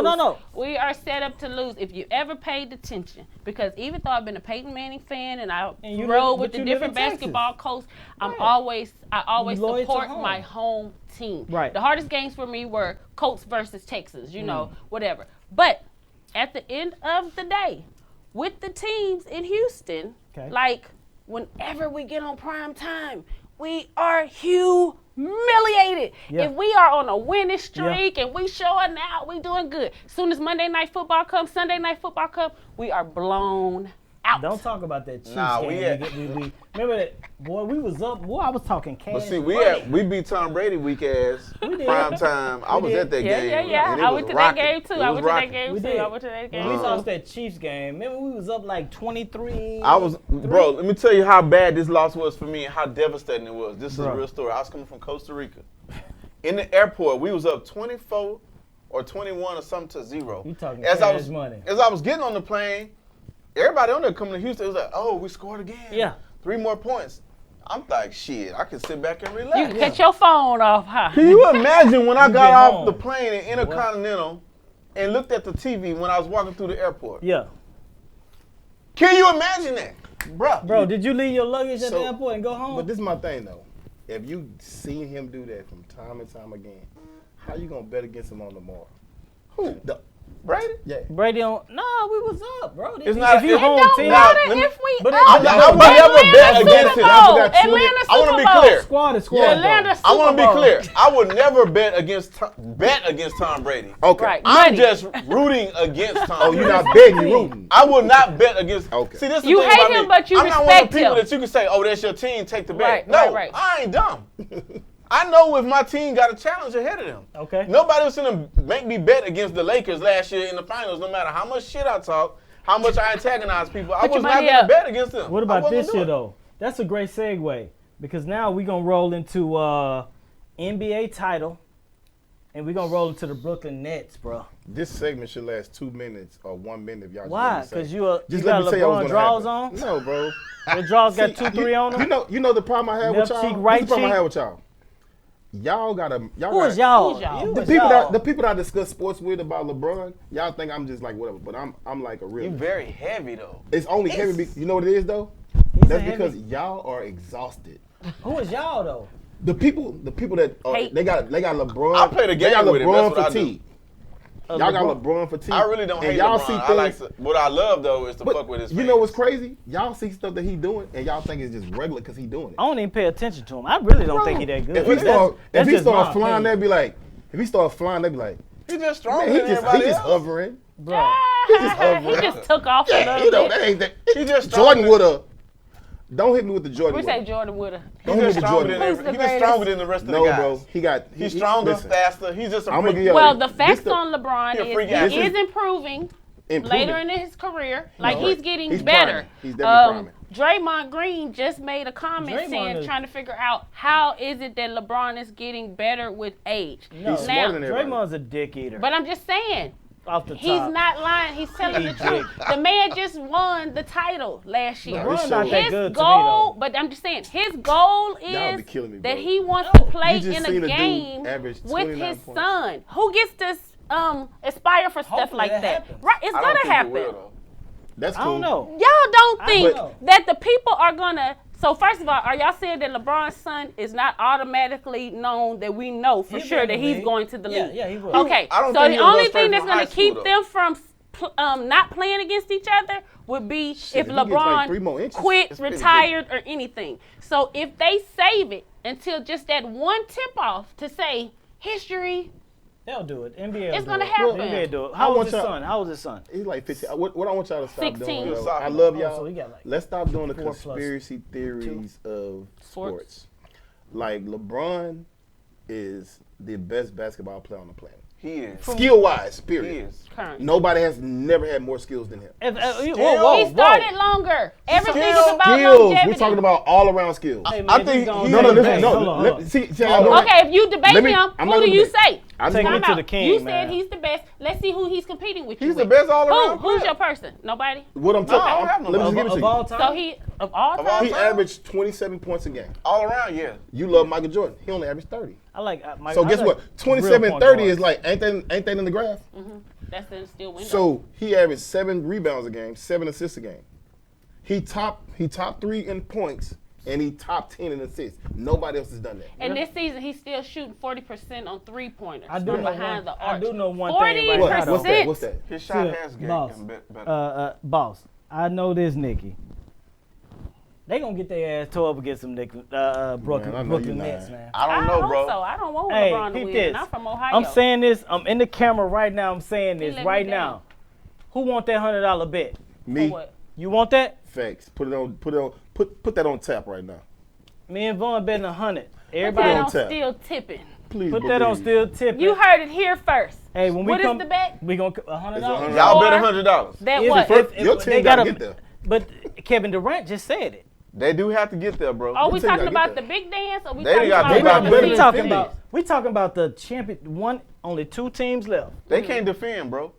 head No. We are set up to lose. If you ever paid attention, because even though I've been a Peyton Manning fan and I And you rode live- with but the you live different in Texas. basketball coaches, I Right. always You loyal to support home. my home team. Right. The hardest games for me were Colts versus Texans, whatever. But at the end of the day, with the teams in Houston, Okay. like whenever we get on prime time, we are humiliated. Yeah. If we are on a winning streak and we showing out, we doing good. Soon as Monday Night Football comes, Sunday Night Football comes, we are blown out. Don't talk about that Chiefs Nah, game. We remember that, boy, we was up. Boy, I was talking cash. But see, money. we beat Tom Brady weak ass did. prime time. I was did. at that game. Yeah. and it I was went to rocking. that game too. It I was went to that rocking. game We too. did. I went to that game We too. lost that Chiefs game. Remember, we was up like 23. Bro, let me tell you how bad this loss was for me and how devastating it was. This is Bro. a real story. I was coming from Costa Rica. In the airport, we was up 24 or 21 or something to 0. You talking as cash money. As I was getting on the plane, everybody on there coming to Houston was like, oh, we scored again. Yeah. 3 more points. I'm like, shit, I can sit back and relax. You can cut your phone off, huh? Can you imagine when I got get off home. the plane in Intercontinental and looked at the TV when I was walking through the airport? Yeah. Can you imagine that? Bro, did you leave your luggage at So- the airport and go home? But this is my thing though. If you seen him do that from time and time again, how you gonna bet against him on tomorrow? Who? The, Brady? yeah. Brady on. No, we was up, bro. It's not- if you it home Don't team. matter let me- if we but up. it- I would never bet against him. Atlanta I want to be Super Bowl. clear. Squad is squad. Yeah, though. Atlanta Super I want to be Bowl. clear. I would never bet against Tom Brady. Okay. Right. I'm Money. just rooting against Tom Oh, Brady. you're not betting, you rooting. I will not bet against. Okay. See, this is the You thing hate about him, me. but you I'm not one of respect the people him. that you can say, "Oh, that's your team. Take the bet." Right, no, right. I ain't dumb. I know if my team got a challenge ahead of them. Okay. Nobody was gonna make me bet against the Lakers last year in the finals. No matter how much shit I talk, how much I antagonize people, I Put your was not money gonna up. bet against them. What I about wasn't this gonna year do it. though? That's a great segue because now we're gonna roll into NBA title, and we're gonna roll into the Brooklyn Nets, bro. This segment should last 2 minutes or 1 minute if y'all Why? just let me Because say. you Just got let me tell you what's LeBron gonna draws happen. on. No, bro. Your draws got See, 2-3 on them. You know the problem I have with Left y'all. cheek, right This is the problem cheek. I have with y'all. Y'all Who is y'all? Who's y'all? You The is people y'all. that I discuss sports with about LeBron, y'all think I'm just like whatever, but I'm like a real. You very heavy though. It's only heavy. You know what it is though? He's That's a because heavy- y'all are exhausted. Who is y'all though? The people that are, Hate. they got LeBron. I play the They got game with him. LeBron That's what I do. fatigue. Y'all got LeBron fatigue. I really don't and hate y'all LeBron. see I like things. what I love though is to But fuck with his. you know what's crazy? Y'all see stuff that he doing, and y'all think it's just regular because he doing it. I don't even pay attention to him. I really don't think he that good. If he That's start just my flying, opinion. they'd be like, if he start flying, they'd be like, He just stronger man, he than just everybody else. hovering. Bro. He just hovering. He just took off a Yeah, little you know bit. that ain't that. He just Jordan stronger. Don't hit me with the Jordan. We say Jordan with a. Don't hit me with the Jordan. Who's the He's greatest? stronger than the rest of the No, guys. bro. He's stronger, listen, faster. He's just a I'm gonna freak. give you- Well, the This facts the- on LeBron He a freak is he athlete. is improving later in his career. Like No, he's getting he's better. priming. He's definitely Draymond Green just made a comment trying to figure out how is it that LeBron is getting better with age. No, He's smarter than everybody. Draymond's a dick eater. But I'm just saying. Off the top. He's not lying. He's telling the truth. The man just won the title last year. LeBron's not that good His to me, goal, though. but I'm just saying, his goal Y'all is be killing me, that bro. he wants to play You just in seen a a dude game average with 29 his points. son. Who gets to aspire for stuff Hopefully like that that? happens. Right? It's I don't gonna think it happen. will, though. That's I cool. don't know. Y'all don't I think know. that the people are gonna. So first of all, are y'all saying that LeBron's son is not automatically known that we know for He'll sure be in that the he's league. going to the league? Yeah, he will. Okay, I don't so think the he'll go only straight thing that's from going high to keep school, them from not playing against each other would be if if he gets, like, LeBron 3 more inches, quit, it's pretty retired, or anything. So if they save it until just that one tip-off to say history, They'll do it. NBA will It's do gonna it. happen. NBA do it. I How want old's his y'all- son? How old's his son? He's like 15. What I want y'all to stop 16. doing, He's though, I sophomore. love Oh, y'all. so he got like Let's stop doing the 4 plus conspiracy theories of sports. Like, LeBron is the best basketball player on the planet. He is. Skill-wise, He period. is. current. Nobody has never had more skills than him. He started longer. Everything is about Skills. longevity. We're talking about all-around skills. Hey, man, I just think go he's on No, there. listen, Hey, no. hold on, hold on. See, I'm going- Okay, if you debate Let me- him, I'm who not do gonna you debate. say? I'm Take taking me it to Time the out. king, You man. said he's the best. Let's see who he's competing with. He's you the with. best all-around Who's player. your person? Nobody. What I'm I don't talking have no let me just give it to Of you. all time? So he of all Of all time. He time? averaged 27 points a game. All around, yeah. You love Michael Jordan. He only averaged 30. I like Mike. So I guess like what? real 27 point 30 guards. is like, ain't that in the graph? That's in still window. So he averaged 7 rebounds a game, 7 assists a game. He top 3 in points, and he top 10 in assists. Nobody else has done that. and this season he's still shooting 40% on 3-pointers I do from know behind one- the I arch. do know one thing right What? now, though. What's that? What's that? His shot See, has boss. gotten better. Boss, I know this, Nikki. They gonna get their ass tore up against some Brooklyn I know Brooklyn you Nets, lying. man. I don't I know, hope bro. so. I don't want Hey, LeBron to peep win. this. I'm from Ohio. I'm saying this. I'm in the camera right now. I'm saying this let me right down. now. Who want that $100 bet? Me, For what? You want that? facts. Put that on tap right now. Me and Vaughn betting 100. Put Everybody, that on on tap. still tipping. Please put that on believe. still tipping. You heard it here first. Hey, when we What is come, the bet? we gonna $100. $100. Y'all bet Or- $100. That If- what? if- Your they team gotta gotta get there. But Kevin Durant just said it. They do have to get there, bro. Are we team gotta talking get about there. the big dance? Or we They talking got- about they got the better We than talking Philly. about. We talking about the champion. Only 2 teams left. They can't defend, bro.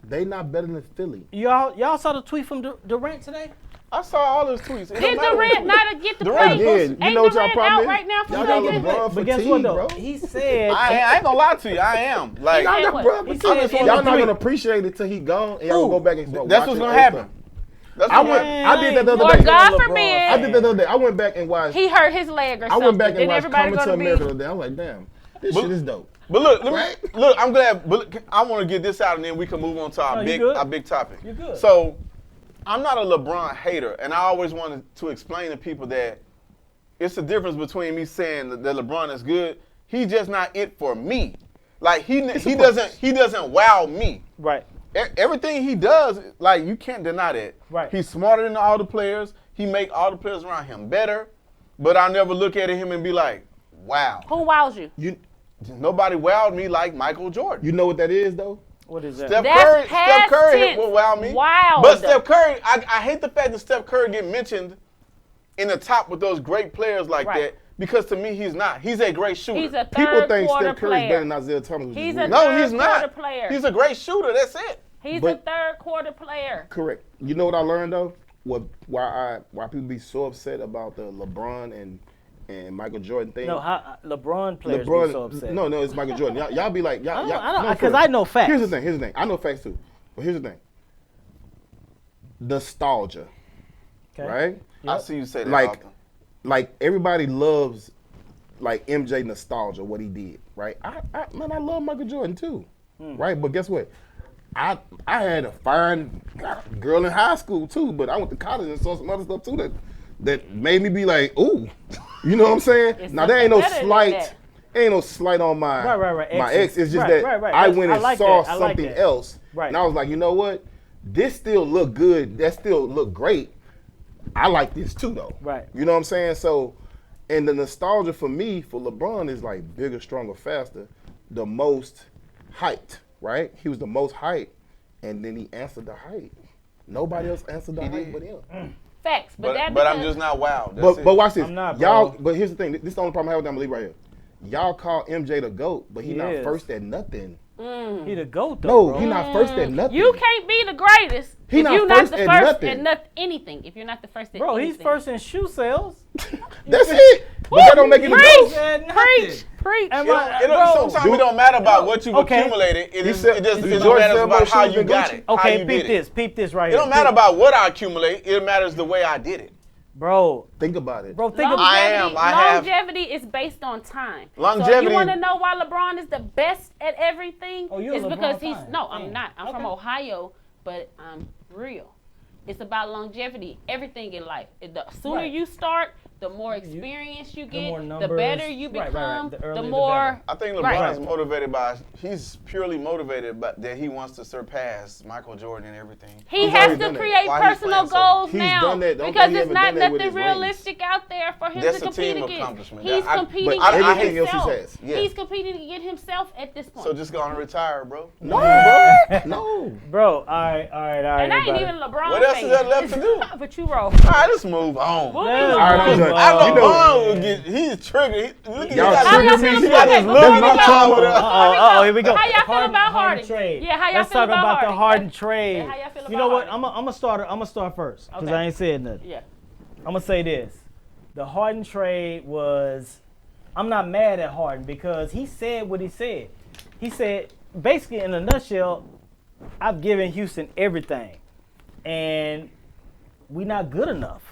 They not better than Philly. Y'all saw the tweet from Durant today? I saw all those tweets. It Did don't matter. Durant not get the Durant play? did. You Ain't know what y'all Durant problem out is? right now for Y'all got Sunday? LeBron But guess what fatigue, though? bro. He said. I ain't gonna lie to you. I am. Like, Y'all Y'all what? got He Brad said Pitt. in Y'all the not tweet. gonna appreciate it till he gone, and y'all Who? gonna go back and start that's watching what's gonna old happen. stuff. That's I what went. I did that the other Or day. God LeBron. forbid, I did that the other day. I went back and watched. he hurt his leg or I something. went back and Then watched everybody Coming to gonna America be. the other day. I was like, damn, this But- shit is dope. But look, let me Right? look. I'm glad. But look, I want to get this out, and then we can move on to No, you good. our big topic. You good. So, I'm not a LeBron hater, and I always wanted to explain to people that it's a difference between me saying that LeBron is good. He's just not it for me. Like he doesn't wow me. Right. Everything he does, like you can't deny that. Right. He's smarter than all the players. He make all the players around him better. But I never look at him and be like, wow. Who wows you? Nobody wowed me like Michael Jordan. You know what that is though? What is that? Steph That's Curry past tense. will wow me. Wow. But Steph Curry, I hate the fact that Steph Curry get mentioned in the top with those great players like Right. that because to me he's not. He's a great shooter. He's a People third think quarter Steph Curry's better player. than Isaiah Thomas. which is He's a weird. no, third he's not. quarter player. He's a great shooter. That's it. He's a But- third quarter player. Correct. You know what I learned though? Why people be so upset about the LeBron and Michael Jordan thing? No, how LeBron players LeBron, be so upset. No, it's Michael Jordan. Y'all be like, y'all, I know, no, because for I real. know facts. Here's the thing. I know facts too. But here's the thing. Nostalgia, Okay. right? I see you say that Like- often. Like everybody loves like MJ nostalgia, what he did, right? I love Michael Jordan too, right? But guess what? I had a fine girl in high school too, but I went to college and saw some other stuff too that made me be like, ooh, you know what I'm saying? It's Now there ain't no something better than slight, that. ain't no slight on my Right. my ex. It's just Right, that right. I That's- went I and like saw that. I like something that. else, Right. and I was like, you know what? This still look good. That still look great. I like this too, though. Right. You know what I'm saying? So, and the nostalgia for me, for LeBron, is like bigger, stronger, faster, the most hyped, right? He was the most hyped, and then he answered the hype. Nobody else answered the hype but him. Facts, but I'm just not wowed. But watch this. I'm not, y'all. bro. But here's the thing. This is the only problem I have with that. I'm gonna leave right here. Y'all call MJ the GOAT, but he not first at nothing. He the GOAT though, bro. He not first at nothing. You can't be the greatest He if not you're not first the at first nothing. at anything. If you're not the first at Bro, anything. he's first in shoe sales. That's it. But that don't make it a Preach, GOAT. preach. Sometimes it don't matter about what you've accumulated. It just matters about how you got it. Okay, peep this right here. It don't matter about what I accumulate. It matters the way I did it. Bro, think about it. Bro, think about longevity is based on time. Longevity. So if you want to know why LeBron is the best at everything, it's because he's I'm not. I'm from Ohio, but I'm real. It's about longevity. Everything in life. The sooner you start, the more experience you get, the better you become, the more. I think LeBron is motivated by. He's purely motivated by that he wants to surpass Michael Jordan and everything. He has to create personal goals now because it's not nothing realistic out there for him to compete against. He's competing against himself. He's competing against himself at this point. So just go on and retire, bro. No, bro. No, bro. All right. And I ain't even LeBron. What else is there left to do? But you roll. All right, let's move on. I know he's triggered. Look at Oh, here we go. How y'all feel about Harden? Trade. Yeah, how y'all Let's feel talk about the Harden Yeah, trade. how y'all feel about You know what? Harden? I'm gonna start first because I ain't said nothing. Yeah. I'm gonna say this: the Harden trade was. I'm not mad at Harden because he said what he said. He said basically in a nutshell, I've given Houston everything, and we're not good enough.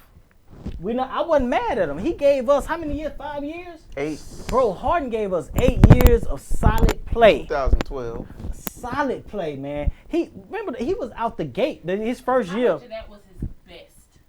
I wasn't mad at him. He gave us how many years? 5 years? 8. Bro, Harden gave us 8 years of solid play. 2012. Solid play, man. He was out the gate. His first year. How much of that was his best?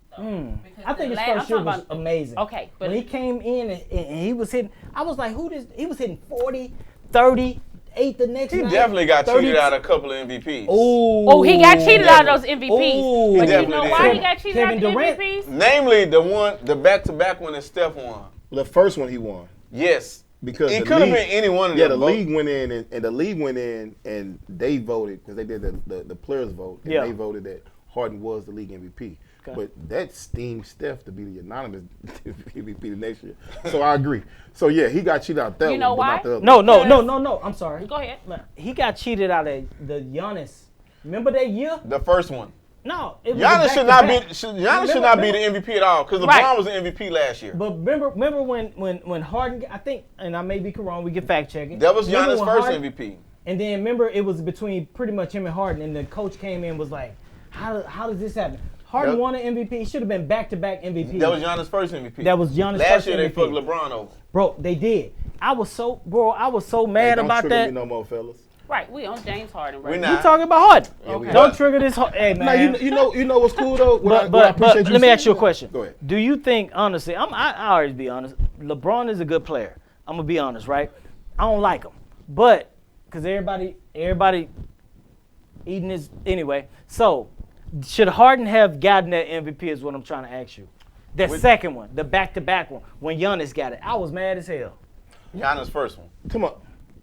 I think his first year was amazing. Okay, but when he came in and he was hitting, I was like, he was hitting 40, 30. 8 the next He night. definitely got cheated out of a couple of MVPs. Oh, he got cheated out of those MVPs. But you know why he got cheated out of MVPs? Namely, the back-to-back one that Steph won. The first one he won. Yes. Because it could have been any one of them. Yeah, the league went in and the league went in and they voted because they did the players vote and they voted that Harden was the league MVP. Okay. But that steamed Steph to be the anonymous MVP the next year. So I agree. So yeah, he got cheated out that you know one, why? but not the other. No. I'm sorry. Go ahead. He got cheated out of the Giannis. Remember that year? The first one. No, it was Giannis should not be the MVP at all because LeBron was the MVP last year. But remember when Harden, I think, and I may be wrong, we can fact check it. That was Giannis' first MVP. And then remember it was between pretty much him and Harden, and the coach came in and was like, how does this happen? Harden won an MVP. He should have been back-to-back MVP. That was Giannis' first MVP. That was Giannis' last first year MVP. They fucked LeBron over. Bro, they did. I was so mad about that. Don't trigger me no more, fellas. Right, we on James Harden right now. We're not. We talking about Harden. Yeah, okay. Don't trigger this. Hey man. No, you know what's cool though. But let me ask you a question. Go ahead. Do you think honestly? I always be honest. LeBron is a good player. I'm gonna be honest, right? I don't like him, but because everybody eating his anyway. So should Harden have gotten that MVP? Is what I'm trying to ask you. The second one, the back-to-back one, when Giannis got it, I was mad as hell. Giannis' first one. Come on.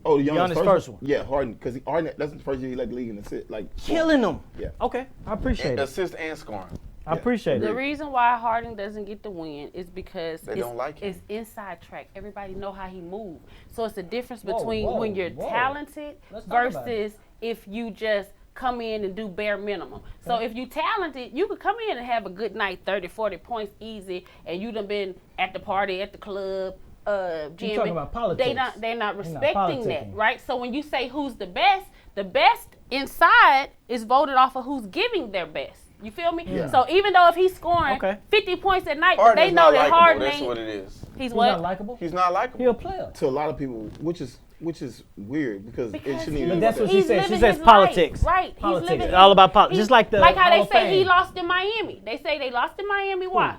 Oh, Giannis' first one. Yeah, Harden, because Harden, that's the first year he led the league in assist, killing them. Yeah. Okay, I appreciate it. Assist and scoring. I appreciate it. The reason why Harden doesn't get the win is because they don't like him. It's inside track. Everybody know how he moves. So it's the difference between when you're talented versus if you just come in and do bare minimum. So if you talented, you could come in and have a good night, 30, 40 points easy, and you done been at the party, at the club, you talking about politics. They're not respecting that, right? So when you say who's the best inside is voted off of who's giving their best. You feel me? Yeah. So even though if he's scoring 50 points at night, Harden they know that Harden ain't. That's what it is. He's what? Not likable? He's not likable. He's a player. To a lot of people, which is weird because it shouldn't even. But that's what she she said. She says politics. Right. Politics. It's all about politics. Just like the like how Hall they of say Fame. he lost in Miami. They say they lost in Miami. Why?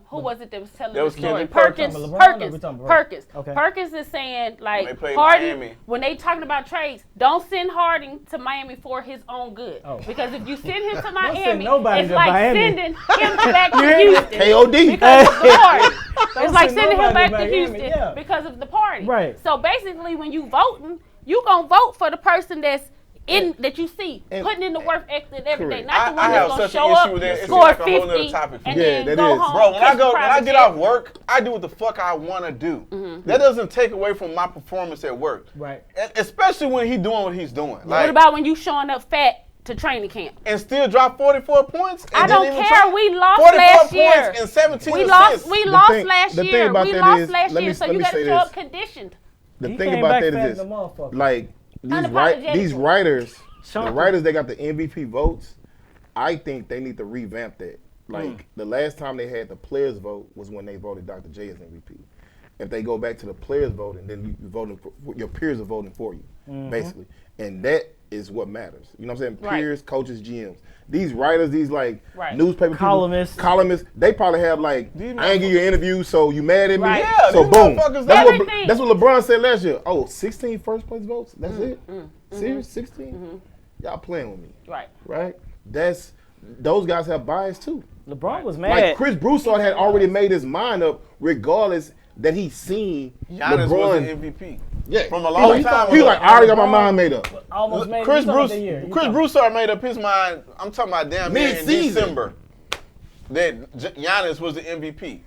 Who was it that was telling That the was story? Kendrick Perkins. Okay. Perkins is saying, like, When they played Harden, Miami. when they talking about trades, don't send Harden to Miami for his own good. Oh. Because if you send him to send Miami, nobody it's to like Miami. sending him back to Houston. KOD. Because of the party. Don't It's like send sending him nobody back to to Miami, Houston yeah. because of the party. Right. So basically, when you voting, you gonna vote for the person that's that you see putting in the work ethic every day, not the one I that's have gonna such show an issue up, with that. It's score like a whole nother 50, topic for and me. Yeah, then that go is. home. Bro, when catch a I private get jet. off work, I do what the fuck I want to do. That doesn't take away from my performance at work. Right. Especially when he's doing what he's doing. Like, What about when you showing up fat to training camp? and still drop 44 points? And I didn't don't even care. try? We lost 44 last points year. and 17 We assists. lost The last thing year. about We that lost is- last let me- year. So let you me got to say show up this. conditioned. The He thing came about back that fat is than a this. motherfucker. Like, these Unapologetically. writers, the Shawn. writers that got the MVP votes, I think they need to revamp that. Like, the last time they had the players vote was when they voted Dr. J as MVP. If they go back to the players vote, and then you voting for, your peers are voting for you, basically. And that is what matters. You know what I'm saying? Right. Peers, coaches, GMs. These writers, these like Right. newspaper Columnists. people, columnists, they probably have like, I ain't give you an interview, so you mad at me. Right. Yeah, So these boom. motherfuckers, That's what LeBron said last year. Oh, 16 first place votes? That's it? Serious? 16? Y'all playing with me, Right. right? Those guys have bias too. LeBron was mad. Like Chris Broussard had already made his mind up, regardless that he's seen Giannis LeBron. was the MVP. Yeah, From a long time He ago. like, I already got my mind made up. Almost made Chris you talking about the year. You Chris talking- Broussard made up his mind. I'm talking about damn near in Mid-season. December that Giannis was the MVP.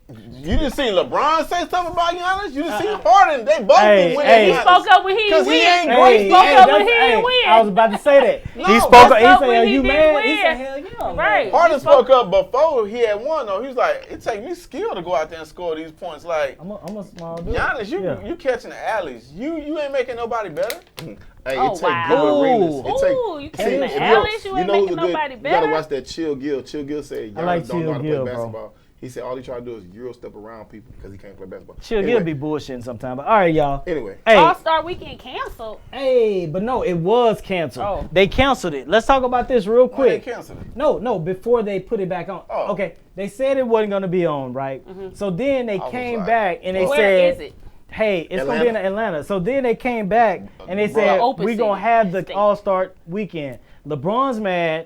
You didn't see LeBron say stuff about Giannis. You didn't see Harden. They both Hey, been winning. hey. He Giannis. spoke up when he didn't 'Cause he win. ain't Hey, great. He spoke hey, up when that's- he didn't hey, win. I was about to say that. No, he spoke that's up. He up said, when "Are he you didn't mad?" He win. said, "Hell yeah." Right. Harden spoke up before he had won though. He was like, "It take me skill to go out there and score these points." Like I'm a small dude. Giannis, Yeah. you catching the alleys. You ain't making nobody better. Hey, Oh, it take wow. good arenas. It take, Ooh, you see, catching the if alleys, you ain't know who's making a good- nobody You gotta better. watch that Chill Gill. Chill Gill said, I like Giannis don't know Chill how to Gill, play bro. basketball. He said all he try to do is Euro step around people because he can't play basketball. Chill, Anyway, he'll be bullshitting sometime. But all right, y'all. Anyway, Hey, All-Star Weekend canceled. hey, but no, it was canceled. Oh. They canceled it. Let's talk about this real Why they quick. canceled it? No, before they put it back on. Oh. Okay, they said it wasn't gonna be on, right? So then they was came like, back and they Where said, is it? hey, it's gonna be in Atlanta. So then they came back and they said, Open we gonna city, have the state. All-Star Weekend. LeBron's mad.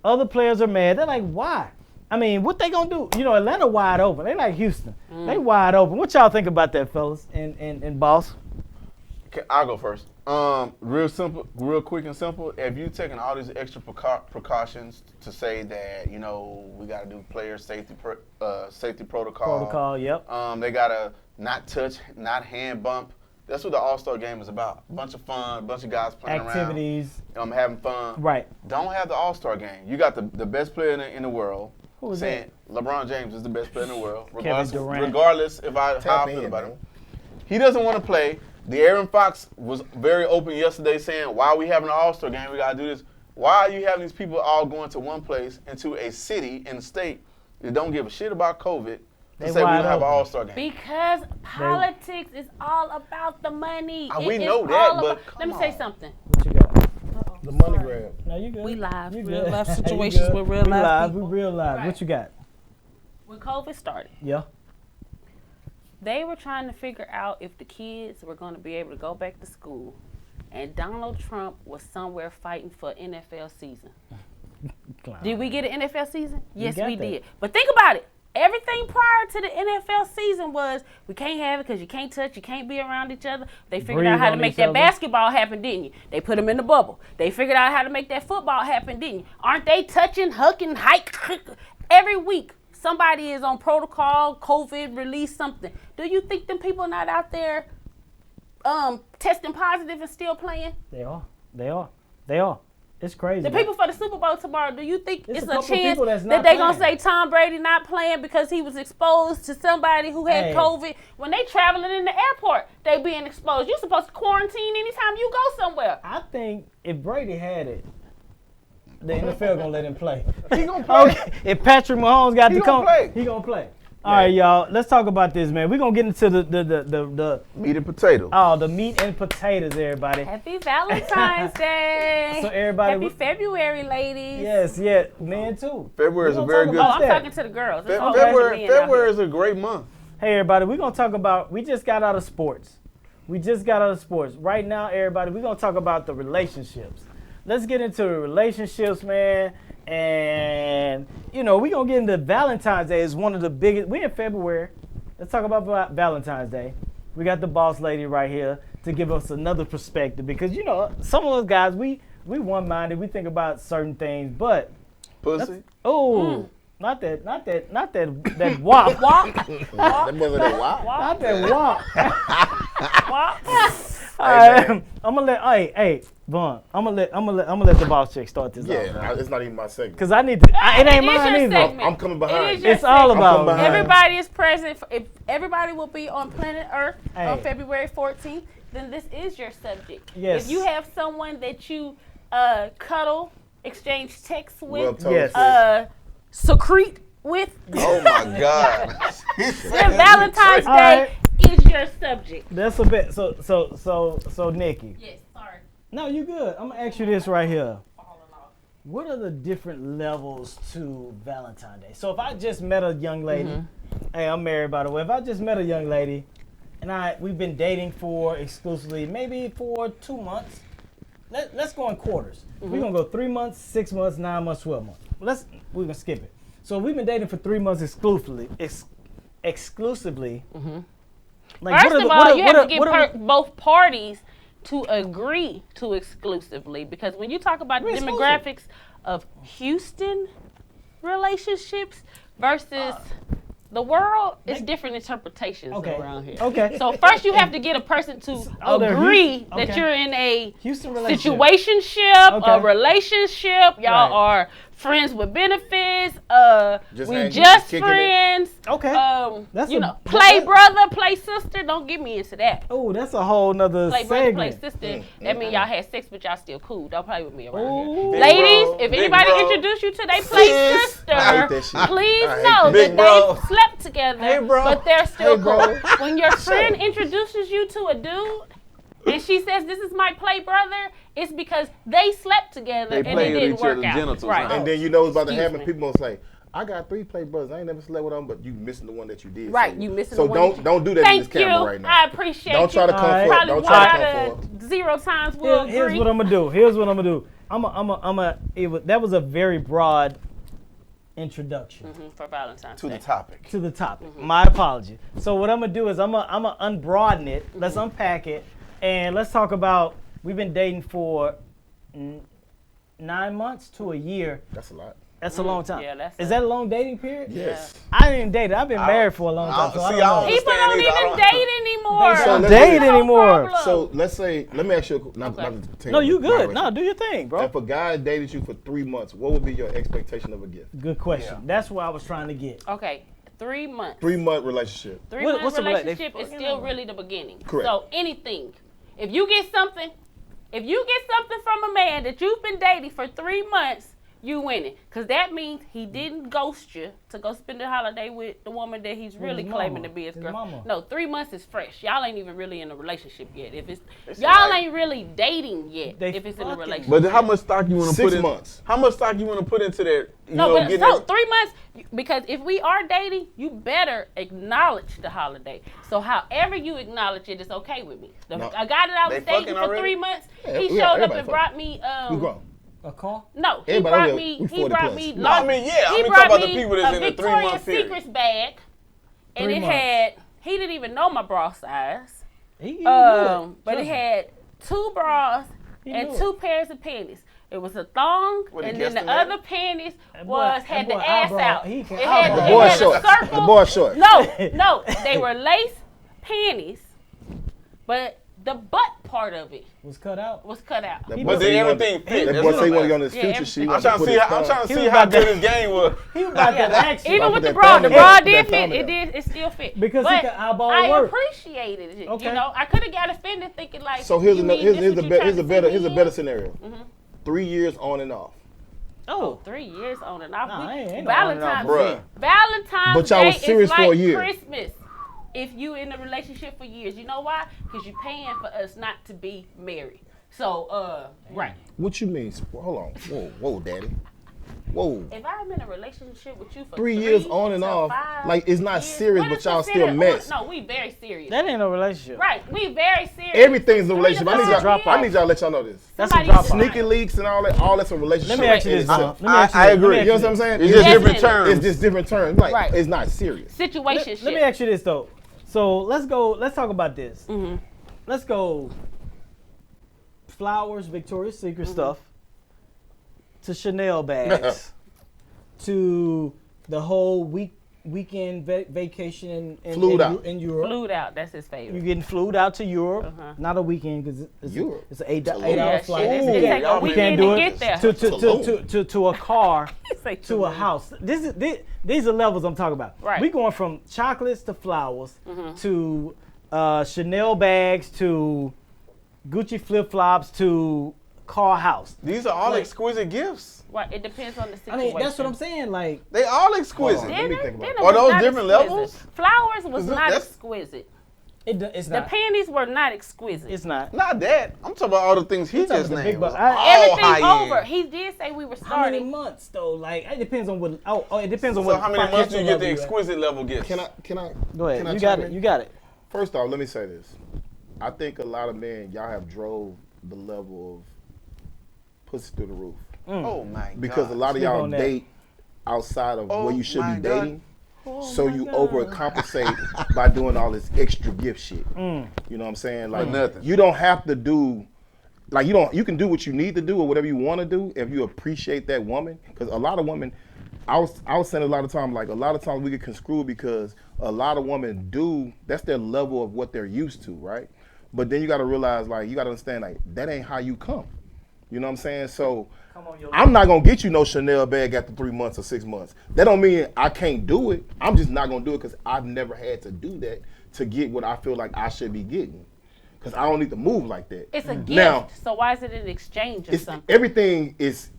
Other players are mad. They're like, why? I mean, what they gonna do? You know, Atlanta wide open. They like Houston. They wide open. What y'all think about that, fellas and boss? Okay, I'll go first. Real simple, real quick and simple. If you taking all these extra precautions to say that we got to do player safety protocol. Yep. They gotta not touch, not hand bump. That's what the All-Star game is about. A bunch of fun, a bunch of guys playing Activities. around, having fun. Right. Don't have the All-Star game. You got the best player in the world. Who is saying LeBron James is the best player in the world, Kevin Durant. regardless if how I feel about him. He doesn't want to play. De'Aaron Fox was very open yesterday saying, why are we having an All-Star game? We got to do this. Why are you having these people all going to one place, into a city and state that don't give a shit about COVID, to They say we're going wide to have an open. All-Star game? Because politics is all about the money. We It is know that, all but about- let me come say on. something. What you got? the money grab. No, you good. We live. You Real good. life You situations good. with real we life live. people. We real live. Right. What you got? When COVID started, Yeah. they were trying to figure out if the kids were going to be able to go back to school. And Donald Trump was somewhere fighting for NFL season. Did we get an NFL season? Yes, got we that. did. But think about it. Everything prior to the NFL season was we can't have it because you can't touch, you can't be around each other. They figured Breathe out how to on make each that other. basketball happen, didn't you? They put them in the bubble. They figured out how to make that football happen, didn't you? Aren't they touching, hucking, hike every week? Somebody is on protocol, COVID, release something. Do you think them people not out there testing positive and still playing? They are. They are. They are. It's crazy. The people for the Super Bowl tomorrow, do you think It's it's a a couple chance people that's that not they going to say playing. Tom Brady not playing because he was exposed to somebody who had Hey. COVID? When they traveling in the airport, they being exposed. You're supposed to quarantine anytime you go somewhere. I think if Brady had it, the NFL gonna let him play. He gonna play. Okay. If Patrick Mahomes got He to gonna come, play. he gonna play. All right, y'all. Let's talk about this, man. We're gonna get into the meat and potatoes. Oh, the meat and potatoes, everybody. Happy Valentine's Day. So everybody, happy February, ladies. Yes, men too. February is a very good. Oh, I'm talking to the girls. February is a great month. Hey, everybody, we're gonna talk about. We just got out of sports. Right now, everybody, we're gonna talk about the relationships. Let's get into the relationships, man. And, we're going to get into Valentine's Day. Is one of the biggest. We're in February. Let's talk about Valentine's Day. We got the boss lady right here to give us another perspective because, some of us guys, we one-minded. We think about certain things, but. Pussy? Not that wop. Wop? That wasn't a wop? Not that wop. Wop. I'm gonna let Vaughn. I'm gonna let the boss chick start this off. Yeah, it's not even my segment. Cause I need to. It ain't mine either. Segment. I'm coming behind. It's all about everybody is present. If everybody will be on planet Earth on February 14th, then this is your subject. Yes. If you have someone that you cuddle, exchange texts with, secrete with. Oh my God. Then Valentine's Day is your subject. That's a bit. So Nikki. Yes. Sorry. No, you good. I'm gonna ask you this right here. What are the different levels to Valentine's Day? So if I just met a young lady, hey, I'm married by the way. If I just met a young lady, and we've been dating for exclusively maybe for 2 months. Let's go in quarters. We're gonna go 3 months, 6 months, 9 months, 12 months. We're gonna skip it. So we've been dating for 3 months exclusively. Like, first of all, you have to get both parties to agree to exclusively, because when you talk about the demographics of Houston relationships versus the world, it's different interpretations around here. Okay. So first you have to get a person to agree that you're in a situationship, a relationship. Y'all are friends with benefits. We just friends. Okay. Play brother, play sister. Don't get me into that. Oh, that's a whole nother play segment. Brother, play sister. That means y'all had sex, but y'all still cool. Don't play with me around here. Ladies, if anybody introduce you to their play sister, please know that they slept together, but they're still cool. When your friend introduces you to a dude, and she says, "This is my play brother," it's because they slept together and it didn't work out. Right. And then you know what's about to happen. People gonna say, "I got 3 play brothers. I ain't never slept with them, but you missing the one that you did." Right, you missing the one. So don't do that in this camera right now. I appreciate Don't try to come forward. Probably Don't one try to out come forward. of 0 times will agree. Here's what I'm gonna do. That was a very broad introduction for Valentine's Day. To the topic. My apology. So what I'm gonna do is I'm gonna unbroaden it. Let's unpack it, and let's talk about. We've been dating for 9 months to a year. That's a lot. That's a long time. Yeah, is that a long dating period? Yes. I didn't date. I've been married for a long time. So people don't even date anymore. They don't date anymore. So let me ask you. No, you good. No, do your thing, bro. If a guy dated you for 3 months, what would be your expectation of a gift? Good question. Yeah. That's what I was trying to get. Okay, 3 months. 3-month relationship. 3-month relationship is still really the beginning. Correct. So anything, if you get something from a man that you've been dating for 3 months, you winning. Because that means he didn't ghost you to go spend the holiday with the woman that he's really claiming to be his girlfriend. No, 3 months is fresh. Y'all ain't even really in a relationship yet. Y'all ain't really dating yet if it's in a relationship. But how much stock you want to put in? 6 months. How much stock you want to put into that? But 3 months, because if we are dating, you better acknowledge the holiday. So however you acknowledge it is okay with me. A guy that I was dating for 3 months, he showed up and brought me a car? No, he brought me. He brought me. No, I mean, yeah. I'm talking about the people that's in the 3 month period. Victoria's Secret's bag, and it had. He didn't even know my bra size. But it had 2 bras and 2 pairs of panties. It was a thong, and then the other panties had the ass out. It had the boy short. No, they were lace panties, but the butt part of it was cut out. But then everything fit. That boy say he want to get on his future sheet. I'm trying to see how good his game was. He was about to actually. Even with the bra did fit. It still fit. Because he could eyeball work. I appreciated it. Okay. You know, I could have got offended thinking like. So here's a better scenario. 3 years on and off. Oh, 3 years on and off. Nah, ain't no on and off, bruh. Valentine's But y'all Day was serious is for a like year. Christmas. If you in a relationship for years, you know why? Because you're paying for us not to be married. So, right. What you mean? Hold on. Whoa, daddy. Whoa. If I'm in a relationship with you for 3 years on and to off, 5 like it's not years, serious, what but is y'all still considered mess. No, we very serious. That ain't no relationship. Right, we very serious. Everything's a 3 to relationship. I 5 need y'all. drop I off. need y'all to let y'all know this. That's a Somebody drop is off. Sneaky leaks and all that's a relationship. Let me ask you this, in though. itself. Let me ask you I this. agree. You know what I'm saying? It's just different Definitely. terms. It's just different terms. Like Right. it's not serious. Situationship. Let me ask you this though. So let's talk about this. Mm-hmm. Let's go flowers, Victoria's Secret stuff, to Chanel bags, to the whole weekend vacation in Flued out. in Europe. Flued out. That's his You're favorite. getting flued out to Europe, Uh-huh. not a weekend because Europe. it's an 8 Tulum. hour Yeah, flight. shit, Ooh, it take y'all a We weekend can't do to it get there. to a car, Say to a Tulum. house. These are levels I'm talking about. Right. We going from chocolates to flowers Mm-hmm. to Chanel bags to Gucci flip flops to car house. These are all Like- exquisite gifts. Right, it depends on the I situation. mean, that's what I'm saying. Like, They all exquisite. Hold on. Let me Dinner, think about dinner that. was Are those not different exquisite. levels? Flowers was Is it- not that's- exquisite. it's The not. panties were not exquisite. It's not. Not that. I'm talking about all the things he You're talking just about the big named. bucks. Was all Everything high over. end. He did say we were How many starting. months though? Like, it depends on what. Oh, it depends on So what. how many months do you financial get the level at. exquisite level gifts? Can I? Go ahead. Can I You got chime it. in? You got it. First off, let me say this. I think a lot of men, y'all have drove the level of pussy through the roof. Oh my god. Because a lot of Sleep y'all on that. date outside of Oh where you should my be God. dating. Oh So you overcompensate by doing all this extra gift shit. You know what I'm saying? Like nothing. you don't have to do like you can do what you need to do or whatever you want to do if you appreciate that woman. Because a lot of women, I was saying a lot of times, like a lot of times we get conscrewed because a lot of women that's their level of what they're used to, right? But then you gotta realize, like, you gotta understand, like, that ain't how you come. You know what I'm saying? So I'm not gonna get you no Chanel bag after 3 months or 6 months. That don't mean I can't do it. I'm just not gonna do it because I've never had to do that to get what I feel like I should be getting. Because I don't need to move like that. It's a gift. Now, So why is it an exchange or it's something? everything is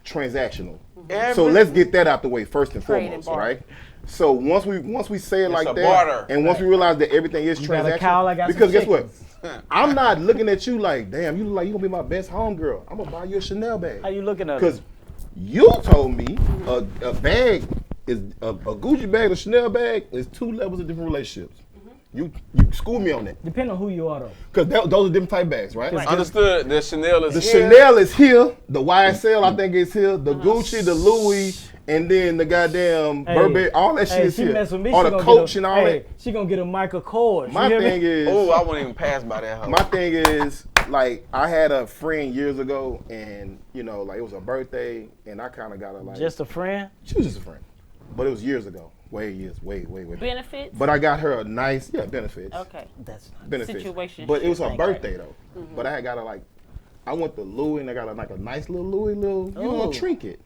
transactional. So Every- let's get that out the way first and Trade and foremost, barter. right? So once we say it like a that, barter. and once we realize that everything is You got a cow, I transactional, got some because guess what? chickens. I'm not looking at you like, damn, you look like you gonna be my best homegirl. I'm gonna buy you a Chanel bag. How you looking at it? Because you told me a bag is a Gucci bag, a Chanel bag is 2 levels of different relationships. You schooled me on that. Depending on who you are though. Because those are different type bags, right? Understood that Chanel is The here. Chanel is here, the YSL I think is here, the Gucci, the Louis, and then the goddamn Burberry, all that shit is she here. mess with me, All she the gonna Coach get and all that. She gonna get a Michael Kors. My thing is, Oh, I wouldn't even pass by that hoe. my thing is, like, I had a friend years ago, and you know, like it was her birthday, and I kind of got her like, Just a friend. she was just a friend, but it was years ago, way. Benefits? But I got her a nice, benefits. Okay. That's not. Benefits. Situation But it was her shit. birthday though. But I had got her like, I went to Louis and I got her like a nice little Louis Ooh. trinket.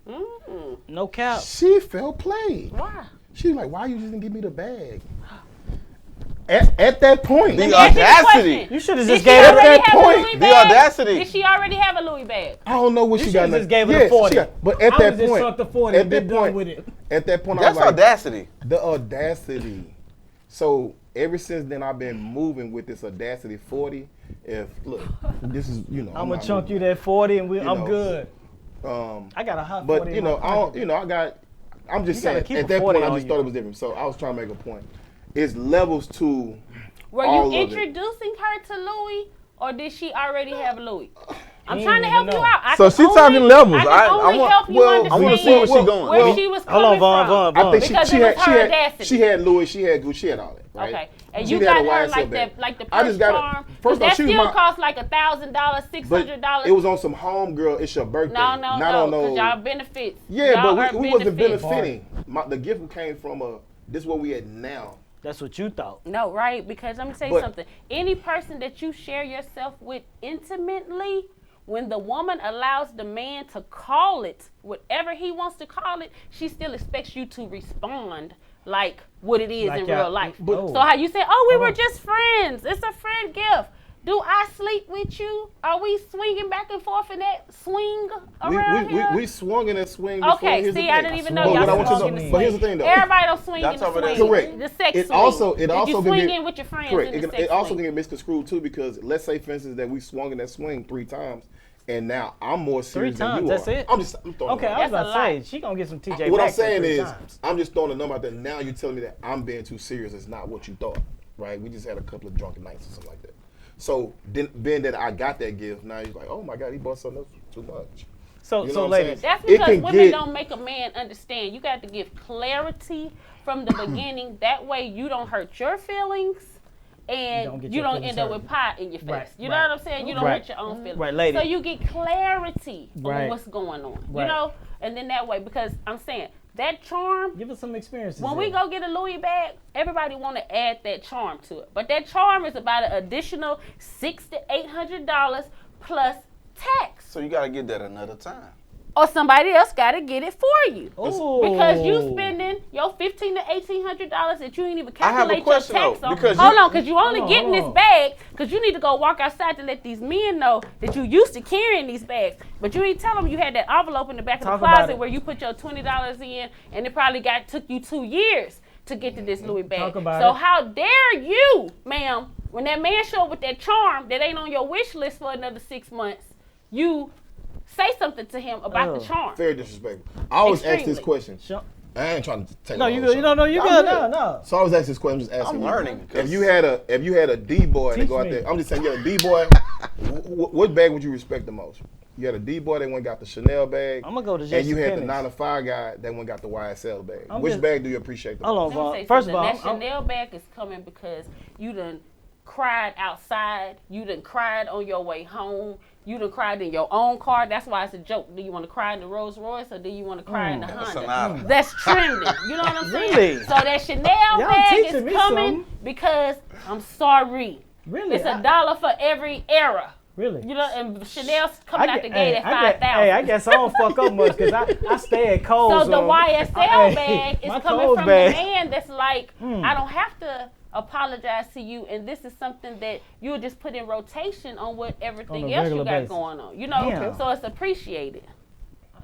No cap. She felt played. Why? She was like, why you just didn't give me the bag? At that point, The Let me ask you a audacity. question. You should have Did just she gave her already that have a point, Louis the bag? audacity. Did she already have a Louis bag? I don't know what You she got. should've just next. gave her the Yes, 40. she got- but at I that would've just point, struck the 40 at and that been done point, with it. At that point, I That's was like, audacity. the audacity. So ever since then, I've been moving with this audacity 40. If look, this is I'm gonna not chunk moving. you that 40 and I'm know. good. Um, I got a hot 40 but in you my know, pocket. I'm just You gotta saying. keep At a that 40 point, I on just you. thought it was different. So I was trying to make a point. It's levels to. Were all you of it. introducing her to Louis, or did she already have Louis? I'm You trying to ain't help even you know. out. I So can she only- talking levels. I can I only want- help you well, I understand wanna see where she going. where Well, she was Hold coming on, from. Vaughn. I think Because she it was had her audacity. she had Louis, she had Gucci, she had all that. Right? Okay, and She you had got a her YSL like bag. the I purse just got it. charm. First Because off, that she was still my- costs like $1,000, But $600. it was on some homegirl. It's your birthday. No, Not on no. because y'all benefits. Yeah, Y'all but are we wasn't benefits. benefiting. The gift came from this is what we had now. That's what you thought. No, right? Because let me tell you But- something. Any person that you share yourself with intimately, when the woman allows the man to call it whatever he wants to call it, she still expects you to respond like what it is Like in y'all- real life. but- So how you say, oh, we Hold were on. just friends. It's a friend gift. Do I sleep with you? Are we swinging back and forth in that swing around here? We swung in that swing before. Okay, see, I didn't even know y'all swung in the swing. But here's the thing, though. Everybody don't swing in the swing. Correct. The sex it swing. also you swing in with your friends correct. in the sex It also swing. can get misconstrued, too, because let's say, for instance, that we swung in that swing 3 times, and now I'm more serious than you that's are. it? I'm throwing Okay, I was That's about a to say, lot. she going to get some TJ What I'm Maxx in saying 3 is, times. I'm just throwing a number out there. Now you're telling me that I'm being too serious. It's not what you thought, right? We just had a couple of drunken nights or something like that. So then, being that I got that gift, now you're like, oh my God, he bought something else too much. So You know what I'm ladies, saying? That's because women don't make a man understand. You got to give clarity from the beginning. That way you don't hurt your feelings and you don't end up with pie in your face. Right, you know what I'm saying? You don't hurt your own feelings. Right, lady. So you get clarity Right. on what's going on. Right. You know? And then that way, because I'm saying, that charm, give us some experiences. when we go get a Louis bag, everybody want to add that charm to it. But that charm is about an additional $600 to $800 plus tax. So you got to get that another time. Or somebody else got to get it for you. Ooh. Because you spending your $1,500 to $1,800 that you ain't even I have a calculate your question, tax though, on. because Hold you- on, because you only Hold on, getting hold this on. bag because you need to go walk outside to let these men know that you used to carrying these bags. But you ain't tell them you had that envelope in the back of Talk the about closet it. where you put your $20 in, and it probably took you 2 years to get to this Louis bag. Talk about So it. how dare you, ma'am, when that man show up with that charm that ain't on your wish list for another 6 months, you say something to him about the charm. Very disrespectful. I always ask this Extremely. question. Sure. I ain't trying to take No, all you the good. show. You don't know. You I'm good. good. No. So I always ask this question. I'm just asking I'm you. learning. If you had a D boy to Teach go out me. there, I'm just saying you had a D boy. What bag would you respect the most? You had a D boy that went and got the Chanel bag. I'm gonna go to And you had the JCPenney's. 9 to 5 guy that went and got the YSL bag. I'm Which just- bag do you appreciate the Hold most? on, Let me Vaughn. say First of something. all, that Chanel bag is coming because you done cried outside. You done cried on your way home. You done cried in your own car. That's why it's a joke. Do you want to cry in the Rolls Royce or do you want to cry in the Honda? Sonata. That's trending. You know what I'm saying? Really? So that Chanel Y'all bag teaching is me coming something. because I'm sorry. Really? It's $1 for every era. Really? You know, and Chanel's coming out the hey, gate at I get- 5,000. Hey, I guess I don't fuck up much because I stay at Kohl's. So the YSL bag is my coming Kohl's from bag. the man that's like, I don't have to apologize to you, and this is something that you'll just put in rotation on what everything On a else you regular got basis. going on. You know, Damn. so it's appreciated.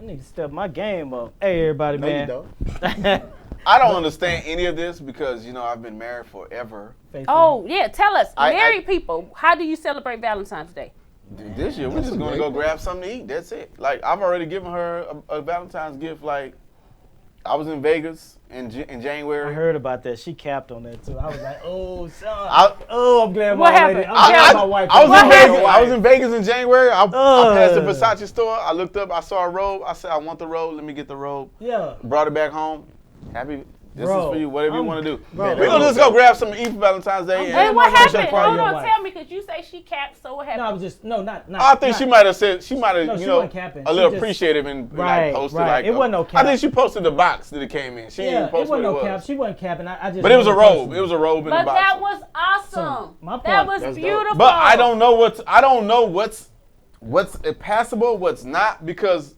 I need to step my game up. Hey, everybody, No, you man. don't. I don't understand any of this because, I've been married forever. Oh, yeah, tell us, I- married people, how do you celebrate Valentine's Day? This year, we're just going to go grab something to eat. That's it. Like, I've already given her a Valentine's gift. Like, I was in Vegas in January. I heard about that. She capped on that too. I was like, oh, son. I- I'm glad What my happened? lady. I'm glad my wife. I was What in Vegas. happened? I was in Vegas in January. I passed the Ugh. Versace store. I looked up. I saw a robe. I said, I want the robe. Let me get the robe. Yeah. Brought it back home. Happy. This Bro, is for you. Whatever you I'm- want to do. bro, We're gonna just go grab something to eat for Valentine's Day. I'm- Hey, and what my push wife up happened? part of Hold your on, wife. tell me, because you say she capped, so what happened? No, I was just not. I think she might have said she might have, No, she you know, wasn't capping. a She little just- appreciative and Right, like posted right. like. It wasn't no I cap. think she posted the box that it came in. She Yeah, didn't it post wasn't what no it cap. was. She wasn't capping. I just. But it was a wanted robe. personally. It was a robe in the But box. that was awesome. So, my that point- was That's dope. beautiful. But I don't know what's passable, what's not, because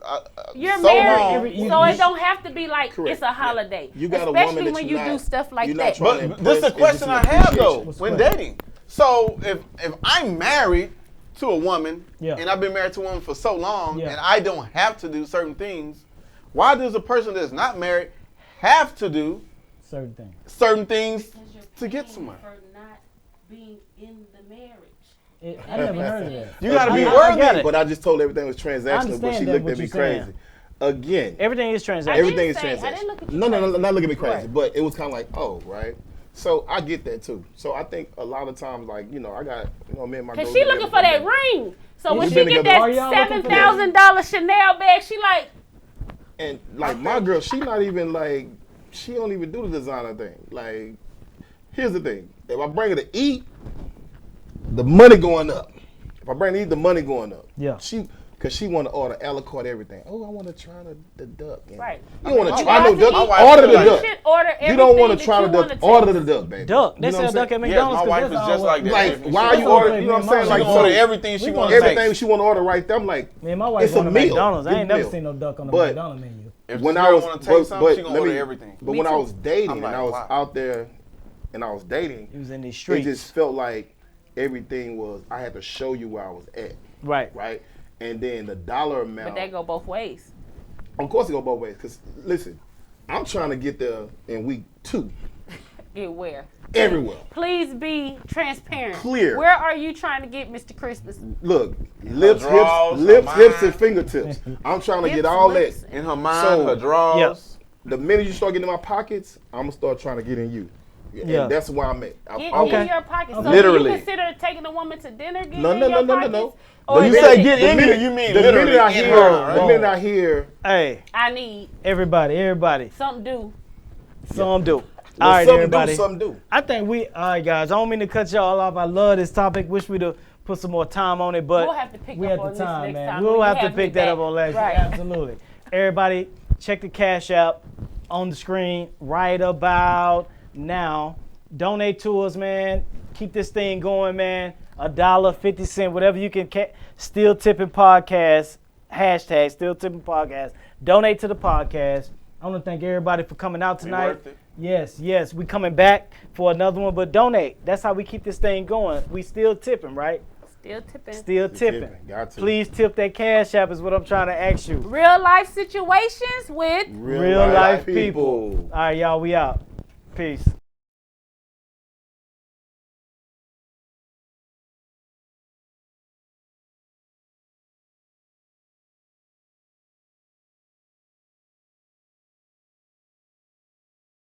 You're so married, long. so it don't have to be like Correct. it's a holiday. You got a especially woman that when you're you not- do stuff like you're not that. trying to But this is the impress, question it's I just an have though appreciation. when dating. So if I'm married to a woman Yeah. and I've been married to a woman for so long Yeah. and I don't have to do certain things, why does a person that's not married have to do certain things. certain things to get somewhere? For not being in the marriage. I never heard of that. You gotta be I worthy. get it. But I just told her everything was transactional, understand but she that, looked what at me you're saying. crazy. Again, Everything is transactional. I didn't everything is say- I transactional. didn't look at you No, crazy. not look at me crazy. Right. But it was kind of like, oh, right. So I get that too. So I think a lot of times, like, I got, me and my girl. Cause she looking for that ring. So when We she been get together. Are that y'all looking for that? $7,000 Chanel bag, she like, And like my girl, she not even like, she don't even do the designer thing. Like, here's the thing: if I bring her to eat, the money going up. If I bring her to eat, the money going up. Yeah. Cause she want to order a la carte everything. Oh, I want to try the duck. And right. You don't want my to try wife- no duck. my wife Order feel the like- duck. You should order everything You don't want to that try you the wanna duck. Order taste. the duck, baby. Duck. They You know what sell I'm duck at saying? McDonald's. my 'cause wife that's is all just what- like that. Like, She why That's you all order? they You know what I'm make saying? She money. Like, gonna order everything she we wants gonna to everything taste. she want to order right there. I'm like, Man, my wife It's a going to meal. McDonald's. I It's ain't a never meal. seen no duck on the But- McDonald's menu. If when she I was, want to taste something, she gonna let order me- everything. But Me when I too. was dating I'm and like, I was wow. out there and I was dating, He was in these it streets. just felt like everything was, I had to show you where I was at. Right. Right? And then the dollar amount. But that go both ways. Of course it go both ways. Because, listen, I'm trying to get there in week 2. Get where? Everywhere. Please be transparent. Clear. Where are you trying to get Mr. Christmas? Look, lips, draws, hips, and fingertips. I'm trying to get all lips. that. In her mind, So, her draws. Yep. The minute you start getting in my pockets, I'm going to start trying to get in you. Yeah. And that's where I'm at. Get Okay. in your pockets. So Literally. do you consider taking a woman to dinner? Get No. in your pockets? No. Or The you is minute- say get the in minute- here, you mean the literally minute I in hear, her, the right? minute I hear, Hey, I need everybody. something do. Some do. well, All right, something everybody. do, something do. I think all right, guys. I don't mean to cut y'all off. I love this topic. Wish we'd have put some more time on it, but We'll have to pick we up had on the this time, next man. time We'll when have you to have pick me that back. up on last. Right. Absolutely. Everybody, check the Cash App on the screen right about now. Donate to us, man. Keep this thing going, man. $1.50, whatever you can. Still Tipping Podcast. # Still Tipping Podcast. Donate to the podcast. I want to thank everybody for coming out tonight. Worth it. Yes. We coming back for another one, but donate. That's how we keep this thing going. We still tipping, right? Still tipping. Still tipping. Got to. Please tip that Cash App is what I'm trying to ask you. Real life situations with Real life people. All right, y'all, we out. Peace.